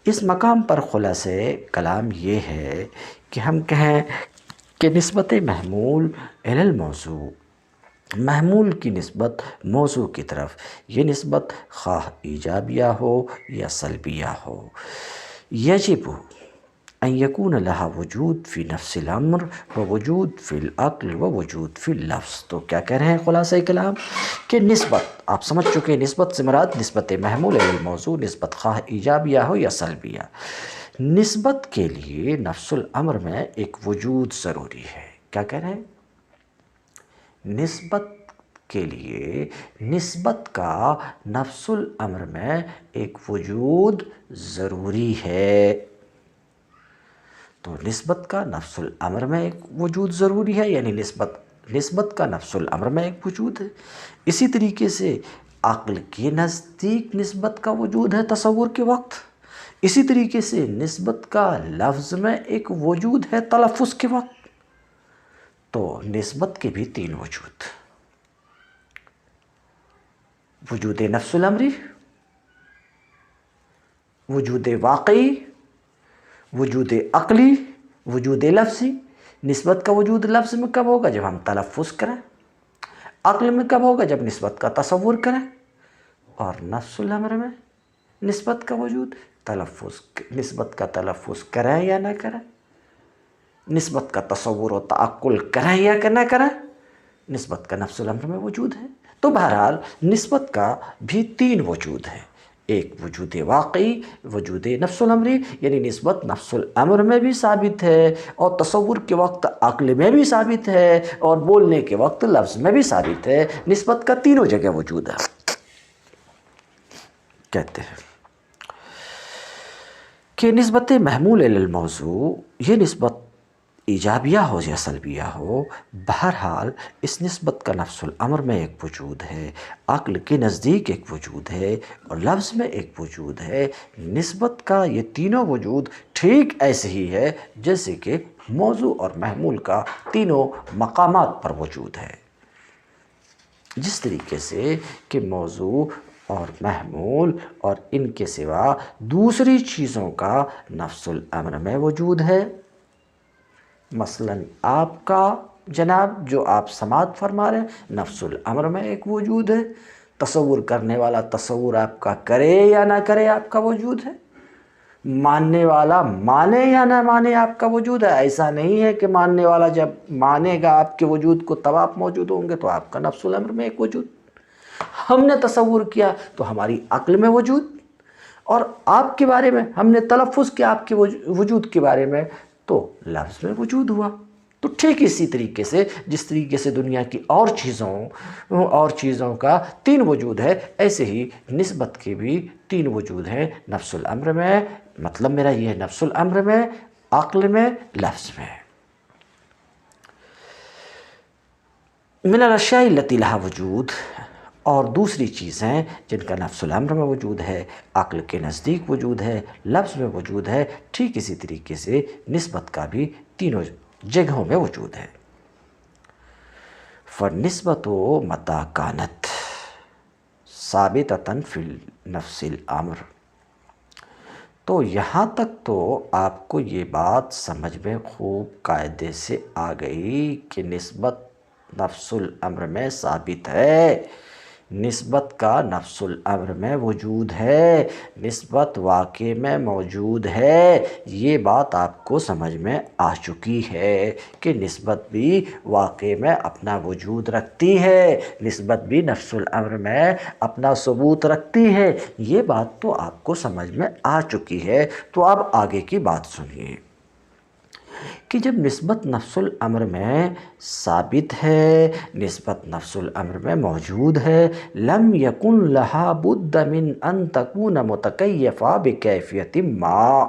اس مقام پر خلاصہ کلام یہ ہے کہ ہم کہیں کہ نسبت محمول الی الموضوع، محمول کی نسبت موضوع کی طرف، یہ نسبت خواہ ایجابیہ ہو یا سلبیہ ہو، یجب ان یکون لہا وجود فی نفس الامر و وجود فی العقل و وجود فی اللفظ۔ تو کیا کہہ رہے ہیں خلاصہ کلام؟ کہ نسبت، آپ سمجھ چکے ہیں نسبت سے مراد نسبت محمول الی الموضوع، نسبت خواہ ایجابیہ ہو یا سلبیہ۔ نسبت کے لیے نفس الامر میں ایک وجود ضروری ہے۔ کیا کہہ رہے ہیں؟ نسبت کے لیے نسبت کا نفس الامر میں ایک وجود ضروری ہے۔ تو نسبت کا نفس الامر میں ایک وجود ضروری ہے، یعنی نسبت کا نفس الامر میں ایک وجود ہے۔ اسی طریقے سے عقل کے نزدیک نسبت کا وجود ہے تصور کے وقت، اسی طریقے سے نسبت کا لفظ میں ایک وجود ہے تلفظ کے وقت۔ تو نسبت کے بھی تین وجود، وجود نفس الامری، وجود واقعی، وجود عقلی، وجود لفظی۔ نسبت کا وجود لفظ میں کب ہوگا؟ جب ہم تلفظ کریں۔ عقل میں کب ہوگا؟ جب نسبت کا تصور کریں۔ اور نفس الامر میں نسبت کا وجود نسبت کا تلفظ کریں یا نہ کریں، نسبت کا تصور و تعقل کریں یا نہ کریں، نسبت کا نفس الامر میں وجود ہے۔ تو بہرحال نسبت کا بھی تین وجود ہیں، ایک وجود واقعی، وجود نفس الامری، یعنی نسبت نفس الامر میں بھی ثابت ہے اور تصور کے وقت عقل میں بھی ثابت ہے اور بولنے کے وقت لفظ میں بھی ثابت ہے۔ نسبت کا تینوں جگہ وجود ہے۔ کہتے ہیں کہ نسبت محمول الی الموضوع، یہ نسبت ایجابیہ ہو یا سلبیہ ہو، بہرحال اس نسبت کا نفس الامر میں ایک وجود ہے، عقل کے نزدیک ایک وجود ہے اور لفظ میں ایک وجود ہے۔ نسبت کا یہ تینوں وجود ٹھیک ایسے ہی ہے جیسے کہ موضوع اور محمول کا تینوں مقامات پر وجود ہے۔ جس طریقے سے کہ موضوع اور محمول اور ان کے سوا دوسری چیزوں کا نفس الامر میں وجود ہے، مثلا آپ کا جناب جو آپ سماعت فرما رہے ہیں، نفس الامر میں ایک وجود ہے، تصور کرنے والا تصور آپ کا کرے یا نہ کرے آپ کا وجود ہے، ماننے والا مانے یا نہ مانے آپ کا وجود ہے۔ ایسا نہیں ہے کہ ماننے والا جب مانے گا آپ کے وجود کو تب آپ موجود ہوں گے، تو آپ کا نفس الامر میں ایک وجود، ہم نے تصور کیا تو ہماری عقل میں وجود، اور آپ کے بارے میں ہم نے تلفظ کیا آپ کے وجود کے بارے میں تو لفظ میں وجود ہوا۔ تو ٹھیک اسی طریقے سے جس طریقے سے دنیا کی اور چیزوں کا تین وجود ہے، ایسے ہی نسبت کے بھی تین وجود ہیں، نفس الامر میں، مطلب میرا یہ ہے نفس الامر میں، عقل میں، لفظ میں۔ من الاشیاء التی لها وجود، اور دوسری چیزیں جن کا نفس الامر میں وجود ہے، عقل کے نزدیک وجود ہے، لفظ میں وجود ہے، ٹھیک اسی طریقے سے نسبت کا بھی تینوں جگہوں میں وجود ہے۔ فالنسبة متى كانت ثابتة في نفس الامر، تو یہاں تک تو آپ کو یہ بات سمجھ میں خوب قاعدے سے آ گئی کہ نسبت نفس الامر میں ثابت ہے، نسبت کا نفس الامر میں وجود ہے، نسبت واقع میں موجود ہے۔ یہ بات آپ کو سمجھ میں آ چکی ہے کہ نسبت بھی واقع میں اپنا وجود رکھتی ہے، نسبت بھی نفس الامر میں اپنا ثبوت رکھتی ہے۔ یہ بات تو آپ کو سمجھ میں آ چکی ہے۔ تو اب آگے کی بات سنیے کہ جب نسبت نفس الامر میں ثابت ہے، نسبت نفس الامر میں موجود ہے، لم یکن لہا بد من ان تکون متکیفہ بکیفیت ما،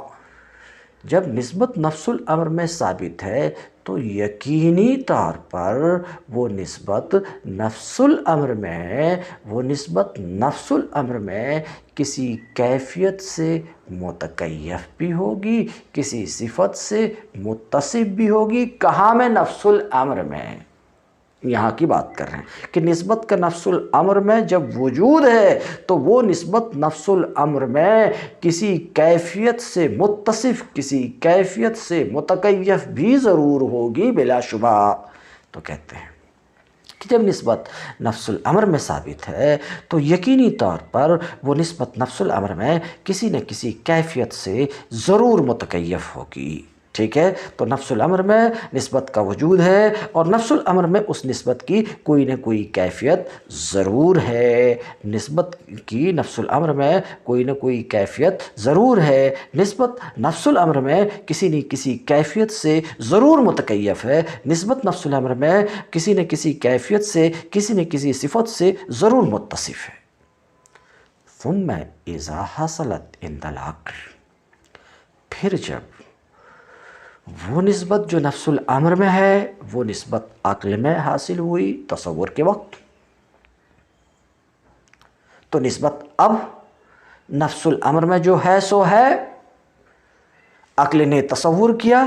جب نسبت نفس الامر میں ثابت ہے تو یقینی طور پر وہ نسبت نفس الامر میں کسی کیفیت سے متکیف بھی ہوگی، کسی صفت سے متصف بھی ہوگی۔ کہاں میں؟ نفس الامر میں۔ یہاں کی بات کر رہے ہیں کہ نسبت کا نفس الامر میں جب وجود ہے تو وہ نسبت نفس الامر میں کسی کیفیت سے متصف، کسی کیفیت سے متکیف بھی ضرور ہوگی بلا شبہ۔ تو کہتے ہیں کہ جب نسبت نفس الامر میں ثابت ہے تو یقینی طور پر وہ نسبت نفس الامر میں کسی نہ کسی کیفیت سے ضرور متکیف ہوگی۔ ٹھیک ہے، تو نفس الامر میں نسبت کا وجود ہے اور نفس الامر میں اس نسبت کی کوئی نہ کوئی کیفیت ضرور ہے، نسبت کی نفس الامر میں کوئی نہ کوئی کیفیت ضرور ہے، نسبت نفس الامر میں کسی نہ کسی کیفیت سے ضرور متکیف ہے، نسبت نفس الامر میں کسی نہ کسی کیفیت سے، کسی نہ کسی صفت سے ضرور متصف ہے۔ ثم اذا حصلت عند العقل، پھر جب وہ نسبت جو نفس الامر میں ہے وہ نسبت عقل میں حاصل ہوئی تصور کے وقت، تو نسبت اب نفس الامر میں جو ہے سو ہے، عقل نے تصور کیا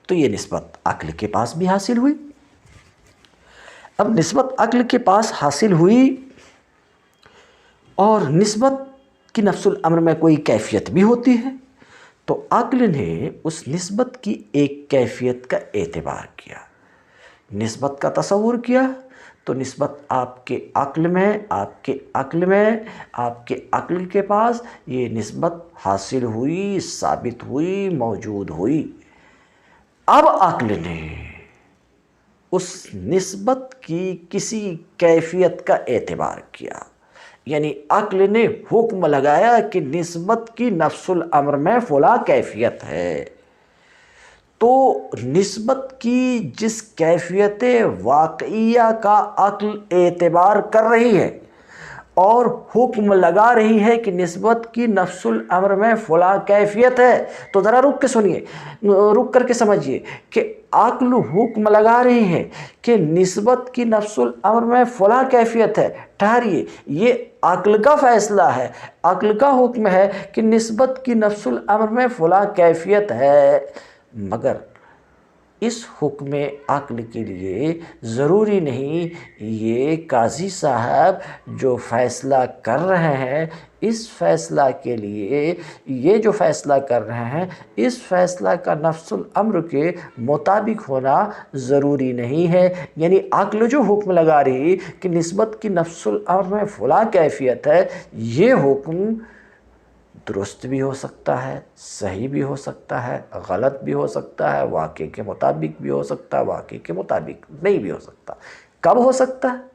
تو یہ نسبت عقل کے پاس بھی حاصل ہوئی۔ اب نسبت عقل کے پاس حاصل ہوئی اور نسبت کی نفس الامر میں کوئی کیفیت بھی ہوتی ہے، تو عقل نے اس نسبت کی ایک کیفیت کا اعتبار کیا، نسبت کا تصور کیا، تو نسبت آپ کے عقل کے پاس یہ نسبت حاصل ہوئی، ثابت ہوئی، موجود ہوئی۔ اب عقل نے اس نسبت کی کسی کیفیت کا اعتبار کیا، یعنی عقل نے حکم لگایا کہ نسبت کی نفس الامر میں فلاں کیفیت ہے، تو نسبت کی جس کیفیت واقعیہ کا عقل اعتبار کر رہی ہے اور حکم لگا رہی ہے کہ نسبت کی نفس الامر میں فلاں کیفیت ہے، تو ذرا رک کے سنیے، رک کر کے سمجھیے کہ عقل حکم لگا رہی ہے کہ نسبت کی نفس الامر میں فلاں کیفیت ہے۔ ٹھہریے، یہ عقل کا فیصلہ ہے، عقل کا حکم ہے کہ نسبت کی نفس الامر میں فلاں کیفیت ہے، مگر اس حکم عقل کے لیے ضروری نہیں یہ قاضی صاحب جو فیصلہ کر رہے ہیں، اس فیصلہ کے لیے یہ جو فیصلہ کر رہے ہیں اس فیصلہ کا نفس الامر کے مطابق ہونا ضروری نہیں ہے۔ یعنی عقل جو حکم لگا رہی کہ نسبت کی نفس الامر میں فلاں کیفیت ہے، یہ حکم درست بھی ہو سکتا ہے، صحیح بھی ہو سکتا ہے، غلط بھی ہو سکتا ہے، واقع کے مطابق بھی ہو سکتا ہے، واقع کے مطابق نہیں بھی ہو سکتا۔ کب ہو سکتا ہے؟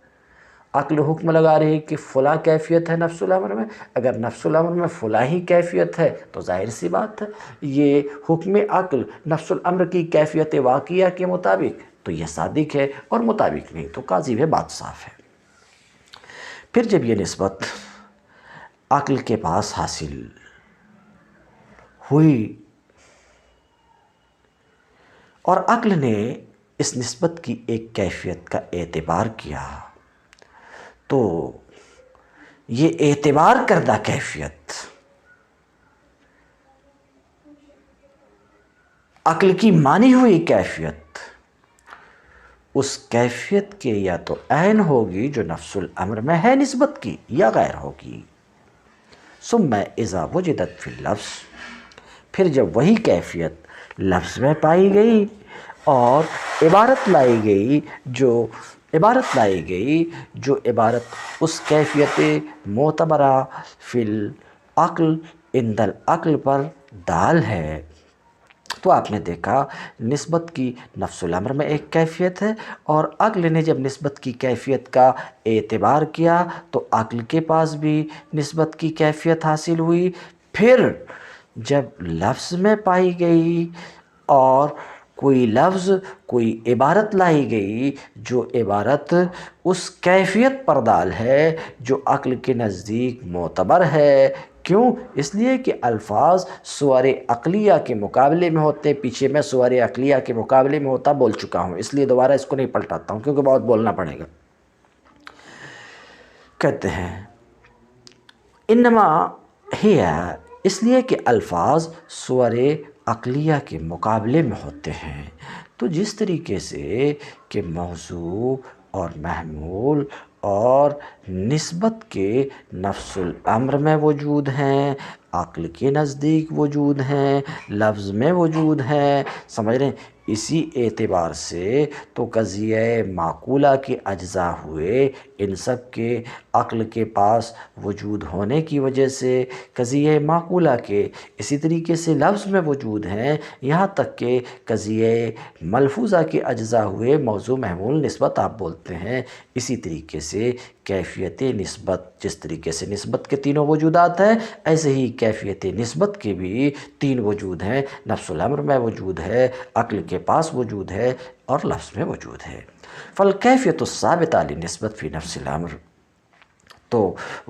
عقل حکم لگا رہی کہ فلاں کیفیت ہے نفس الامر میں، اگر نفس الامر میں فلاں ہی کیفیت ہے تو ظاہر سی بات ہے یہ حکم عقل نفس الامر کی کیفیت واقعہ کے مطابق تو یہ صادق ہے، اور مطابق نہیں تو قاضی میں بات صاف ہے۔ پھر جب یہ نسبت عقل کے پاس حاصل ہوئی اور عقل نے اس نسبت کی ایک کیفیت کا اعتبار کیا، تو یہ اعتبار کردہ کیفیت عقل کی مانی ہوئی کیفیت اس کیفیت کے یا تو عین ہوگی جو نفس الامر میں ہے نسبت کی، یا غیر ہوگی۔ ثم اذا وجدت فی اللفظ، پھر جب وہی کیفیت لفظ میں پائی گئی اور عبارت لائی گئی جو عبارت لائی گئی جو عبارت اس کیفیت معتبرہ فی العقل عند العقل پر دال ہے۔ تو آپ نے دیکھا نسبت کی نفس الامر میں ایک کیفیت ہے، اور عقل نے جب نسبت کی کیفیت کا اعتبار کیا تو عقل کے پاس بھی نسبت کی کیفیت حاصل ہوئی۔ پھر جب لفظ میں پائی گئی اور کوئی لفظ کوئی عبارت لائی گئی جو عبارت اس کیفیت پر دال ہے جو عقل کے نزدیک معتبر ہے۔ کیوں؟ اس لیے کہ الفاظ صور عقلیہ کے مقابلے میں ہوتے، پیچھے میں صور عقلیہ کے مقابلے میں ہوتا بول چکا ہوں، اس لیے دوبارہ اس کو نہیں پلٹاتا ہوں کیونکہ بہت بولنا پڑے گا۔ کہتے ہیں انما ہی، اس لیے کہ الفاظ صور عقلیہ کے مقابلے میں ہوتے ہیں۔ تو جس طریقے سے کہ موضوع اور محمول اور نسبت کے نفس الامر میں وجود ہیں، عقل کے نزدیک وجود ہیں، لفظ میں وجود ہیں، سمجھ رہے ہیں؟ اسی اعتبار سے تو قضیہ معقولہ کے اجزاء ہوئے، ان سب کے عقل کے پاس وجود ہونے کی وجہ سے قضیہ معقولہ کے اسی طریقے سے لفظ میں وجود ہیں، یہاں تک کہ قضیہ ملفوظہ کے اجزاء ہوئے موضوع محمول نسبت آپ بولتے ہیں۔ اسی طریقے سے کیفیت نسبت، جس طریقے سے نسبت کے تینوں وجودات ہیں، ایسے ہی کیفیت نسبت کے بھی تین وجود ہیں، نفس الامر میں وجود ہے، عقل کے پاس وجود ہے، اور لفظ میں وجود ہے۔ فالکیفیت الثابتہ للنسبت فی نفس الامر، تو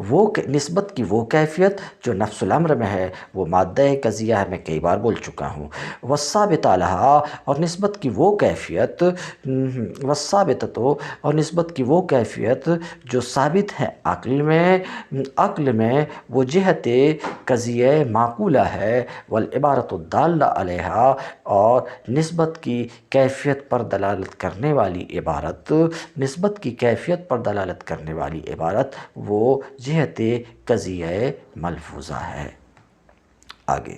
وہ نسبت کی وہ کیفیت جو نفس الامر میں ہے وہ مادہ قضیہ ہے، میں کئی بار بول چکا ہوں۔ والثابتہ لہا، اور نسبت کی وہ کیفیت، والثابتۃ، اور نسبت کی وہ کیفیت جو ثابت ہے عقل میں وہ جہت قضیہ معقولہ ہے۔ والعبارۃ الدالہ علیہا، اور نسبت کی کیفیت پر دلالت کرنے والی عبارت، نسبت کی کیفیت پر دلالت کرنے والی عبارت وہ جہت قضیہ ملفوظہ ہے۔ آگے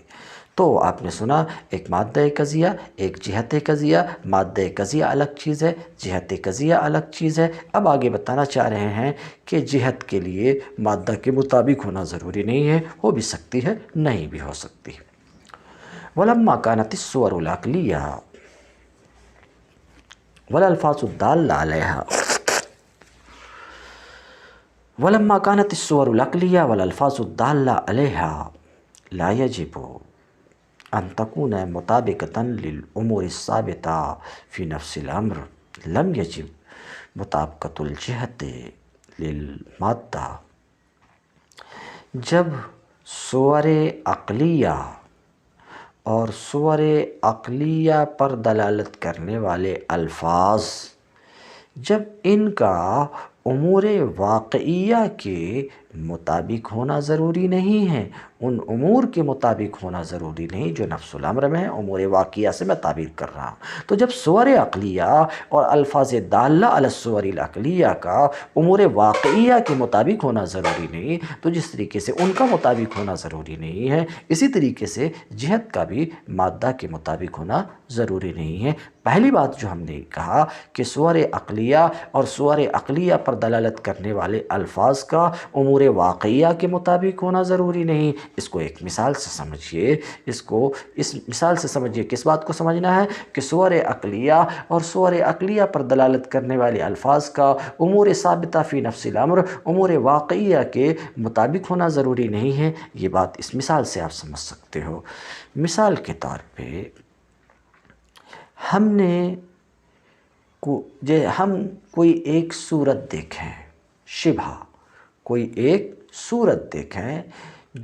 تو آپ نے سنا ایک مادہ قضیہ، ایک جہت قضیہ۔ مادہ قضیہ الگ چیز ہے، جہت قضیہ الگ چیز ہے۔ اب آگے بتانا چاہ رہے ہیں کہ جہت کے لیے مادہ کے مطابق ہونا ضروری نہیں ہے، ہو بھی سکتی ہے، نہیں بھی ہو سکتی۔ وَلَمَّا كَانَتِ الصُّوَرُ الْعَقْلِيَّةُ وَالْأَلْفَاظُ الدَّالَّةُ عَلَيْهَا وَلَمَّا كَانَتِ الصُّوَرُ الْعَقْلِيَّةُ وَالْأَلْفَاظُ الدَّالَّةُ عَلَيْهَا لَا يَجِبُ أَن تَكُونَ مُطَابِقَةً لِلْأُمُورِ الثَّابِتَةِ فِي نَفْسِ الْأَمْرِ لَمْ يَجِبْ مُطَابَقَةُ الْجِهَةِ لِلْمَادَّةِ۔ جب صور عقلیہ اور صور عقلیہ پر دلالت کرنے والے الفاظ، جب ان کا امور واقعیہ کے مطابق ہونا ضروری نہیں ہے، ان امور کے مطابق ہونا ضروری نہیں جو نفس الامر میں ہے، امور واقعیہ سے میں تعبیر کر رہا ہوں۔ تو جب صور عقلیہ اور الفاظ دالہ علی الصور العقلیہ کا امور واقعیہ کے مطابق ہونا ضروری نہیں، تو جس طریقے سے ان کا مطابق ہونا ضروری نہیں ہے، اسی طریقے سے جہت کا بھی مادہ کے مطابق ہونا ضروری نہیں ہے۔ پہلی بات جو ہم نے کہا کہ صور عقلیہ اور صور عقلیہ پر دلالت کرنے والے الفاظ کا امور واقعیہ کے مطابق ہونا ضروری نہیں، اس کو ایک مثال سے سمجھیے۔ اس مثال سے سمجھیے، کس بات کو سمجھنا ہے کہ صور عقلیہ اور صور عقلیہ پر دلالت کرنے والے الفاظ کا امور ثابتہ فی نفس الامر، امور واقعیہ کے مطابق ہونا ضروری نہیں ہے۔ یہ بات اس مثال سے آپ سمجھ سکتے ہو۔ مثال کے طور پہ ہم کوئی ایک صورت دیکھیں، شبہ کوئی ایک صورت دیکھیں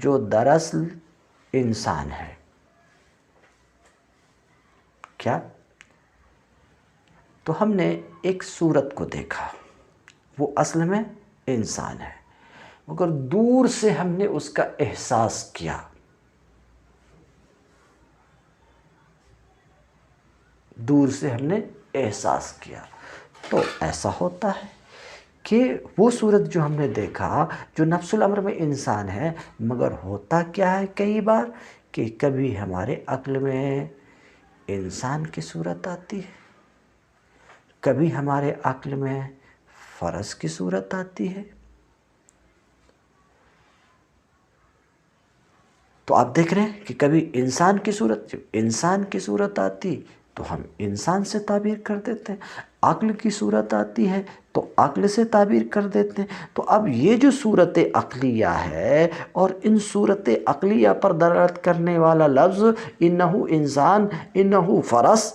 جو دراصل انسان ہے۔ کیا؟ تو ہم نے ایک صورت کو دیکھا، وہ اصل میں انسان ہے، مگر دور سے ہم نے اس کا احساس کیا۔ دور سے ہم نے احساس کیا، تو ایسا ہوتا ہے کہ وہ صورت جو ہم نے دیکھا جو نفس الامر میں انسان ہے، مگر ہوتا کیا ہے کئی بار کہ کبھی ہمارے عقل میں انسان کی صورت آتی ہے، کبھی ہمارے عقل میں فرض کی صورت آتی ہے۔ تو آپ دیکھ رہے ہیں کہ کبھی انسان کی صورت، جب انسان کی صورت آتی تو ہم انسان سے تعبیر کر دیتے ہیں، عقل کی صورت آتی ہے تو عقل سے تعبیر کر دیتے ہیں۔ تو اب یہ جو صورت عقلیہ ہے اور ان صورت عقلیہ پر دلالت کرنے والا لفظ انہو انسان، انہو فرس،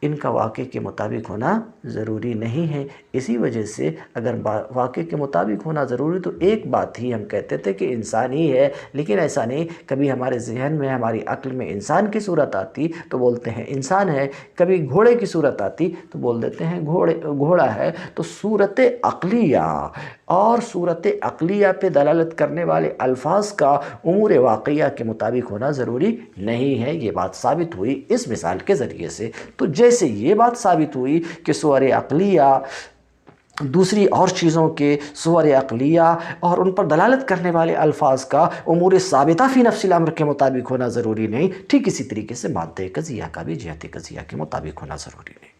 ان کا واقع کے مطابق ہونا ضروری نہیں ہے۔ اسی وجہ سے اگر واقع کے مطابق ہونا ضروری تو ایک بات ہی ہم کہتے تھے کہ انسان ہی ہے، لیکن ایسا نہیں۔ کبھی ہمارے ذہن میں، ہماری عقل میں انسان کی صورت آتی تو بولتے ہیں انسان ہے، کبھی گھوڑے کی صورت آتی تو بول دیتے ہیں گھوڑا ہے۔ تو صورت عقلیہ اور صورت عقلیہ پہ دلالت کرنے والے الفاظ کا امور واقعہ کے مطابق ہونا ضروری نہیں ہے۔ یہ بات ثابت ہوئی اس مثال کے ذریعے سے۔ تو جیسے یہ بات ثابت ہوئی کہ صور عقلیہ دوسری اور چیزوں کے صور عقلیہ اور ان پر دلالت کرنے والے الفاظ کا امور ثابتہ فی نفس الامر کے مطابق ہونا ضروری نہیں، ٹھیک اسی طریقے سے مادہ قضیہ کا بھی جہت قضیہ کے مطابق ہونا ضروری نہیں۔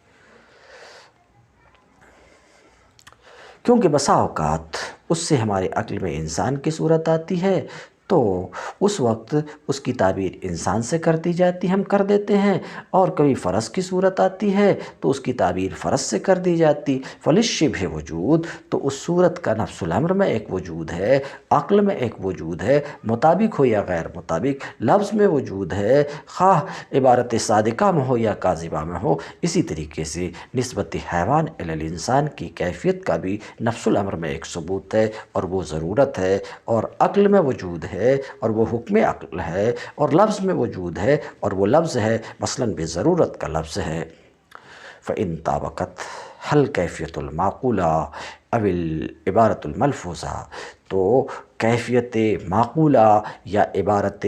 کیونکہ بسا اوقات اس سے ہمارے عقل میں انسان کی صورت آتی ہے تو اس وقت اس کی تعبیر انسان سے کر دی جاتی، ہم کر دیتے ہیں، اور کبھی فرس کی صورت آتی ہے تو اس کی تعبیر فرس سے کر دی جاتی۔ فلشبہ وجود، تو اس صورت کا نفس الامر میں ایک وجود ہے، عقل میں ایک وجود ہے، مطابق ہو یا غیر مطابق، لفظ میں وجود ہے، خواہ عبارت صادقہ میں ہو یا کاذبہ میں ہو۔ اسی طریقے سے نسبت حیوان الی الانسان کی کیفیت کا بھی نفس الامر میں ایک ثبوت ہے اور وہ ضرورت ہے، اور عقل میں وجود ہے اور وہ حکم عقل ہے، اور لفظ میں وجود ہے اور وہ لفظ ہے، مثلاً بضرورت کا لفظ ہے۔ فَإِن طَابَقَتْ هل کیفیت المعقولہ او العبارت الملفوظہ، تو کیفیت معقولہ یا عبارت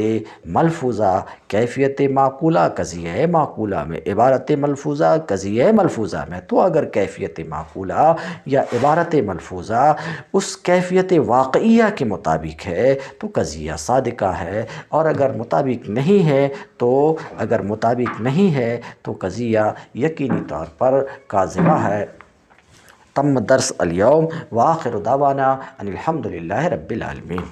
ملفوظہ، کیفیت معقولہ قضیہ معقولہ میں، عبارت ملفوظہ قضیہ ملفوظہ میں، تو اگر کیفیت معقولہ یا عبارت ملفوظہ اس کیفیت واقعیہ کے مطابق ہے تو قضیہ صادقہ ہے، اور اگر مطابق نہیں ہے تو قضیہ یقینی طور پر کاذبہ ہے۔ تم درس اليوم، وآخر دعوانا ان الحمد للہ رب العالمین۔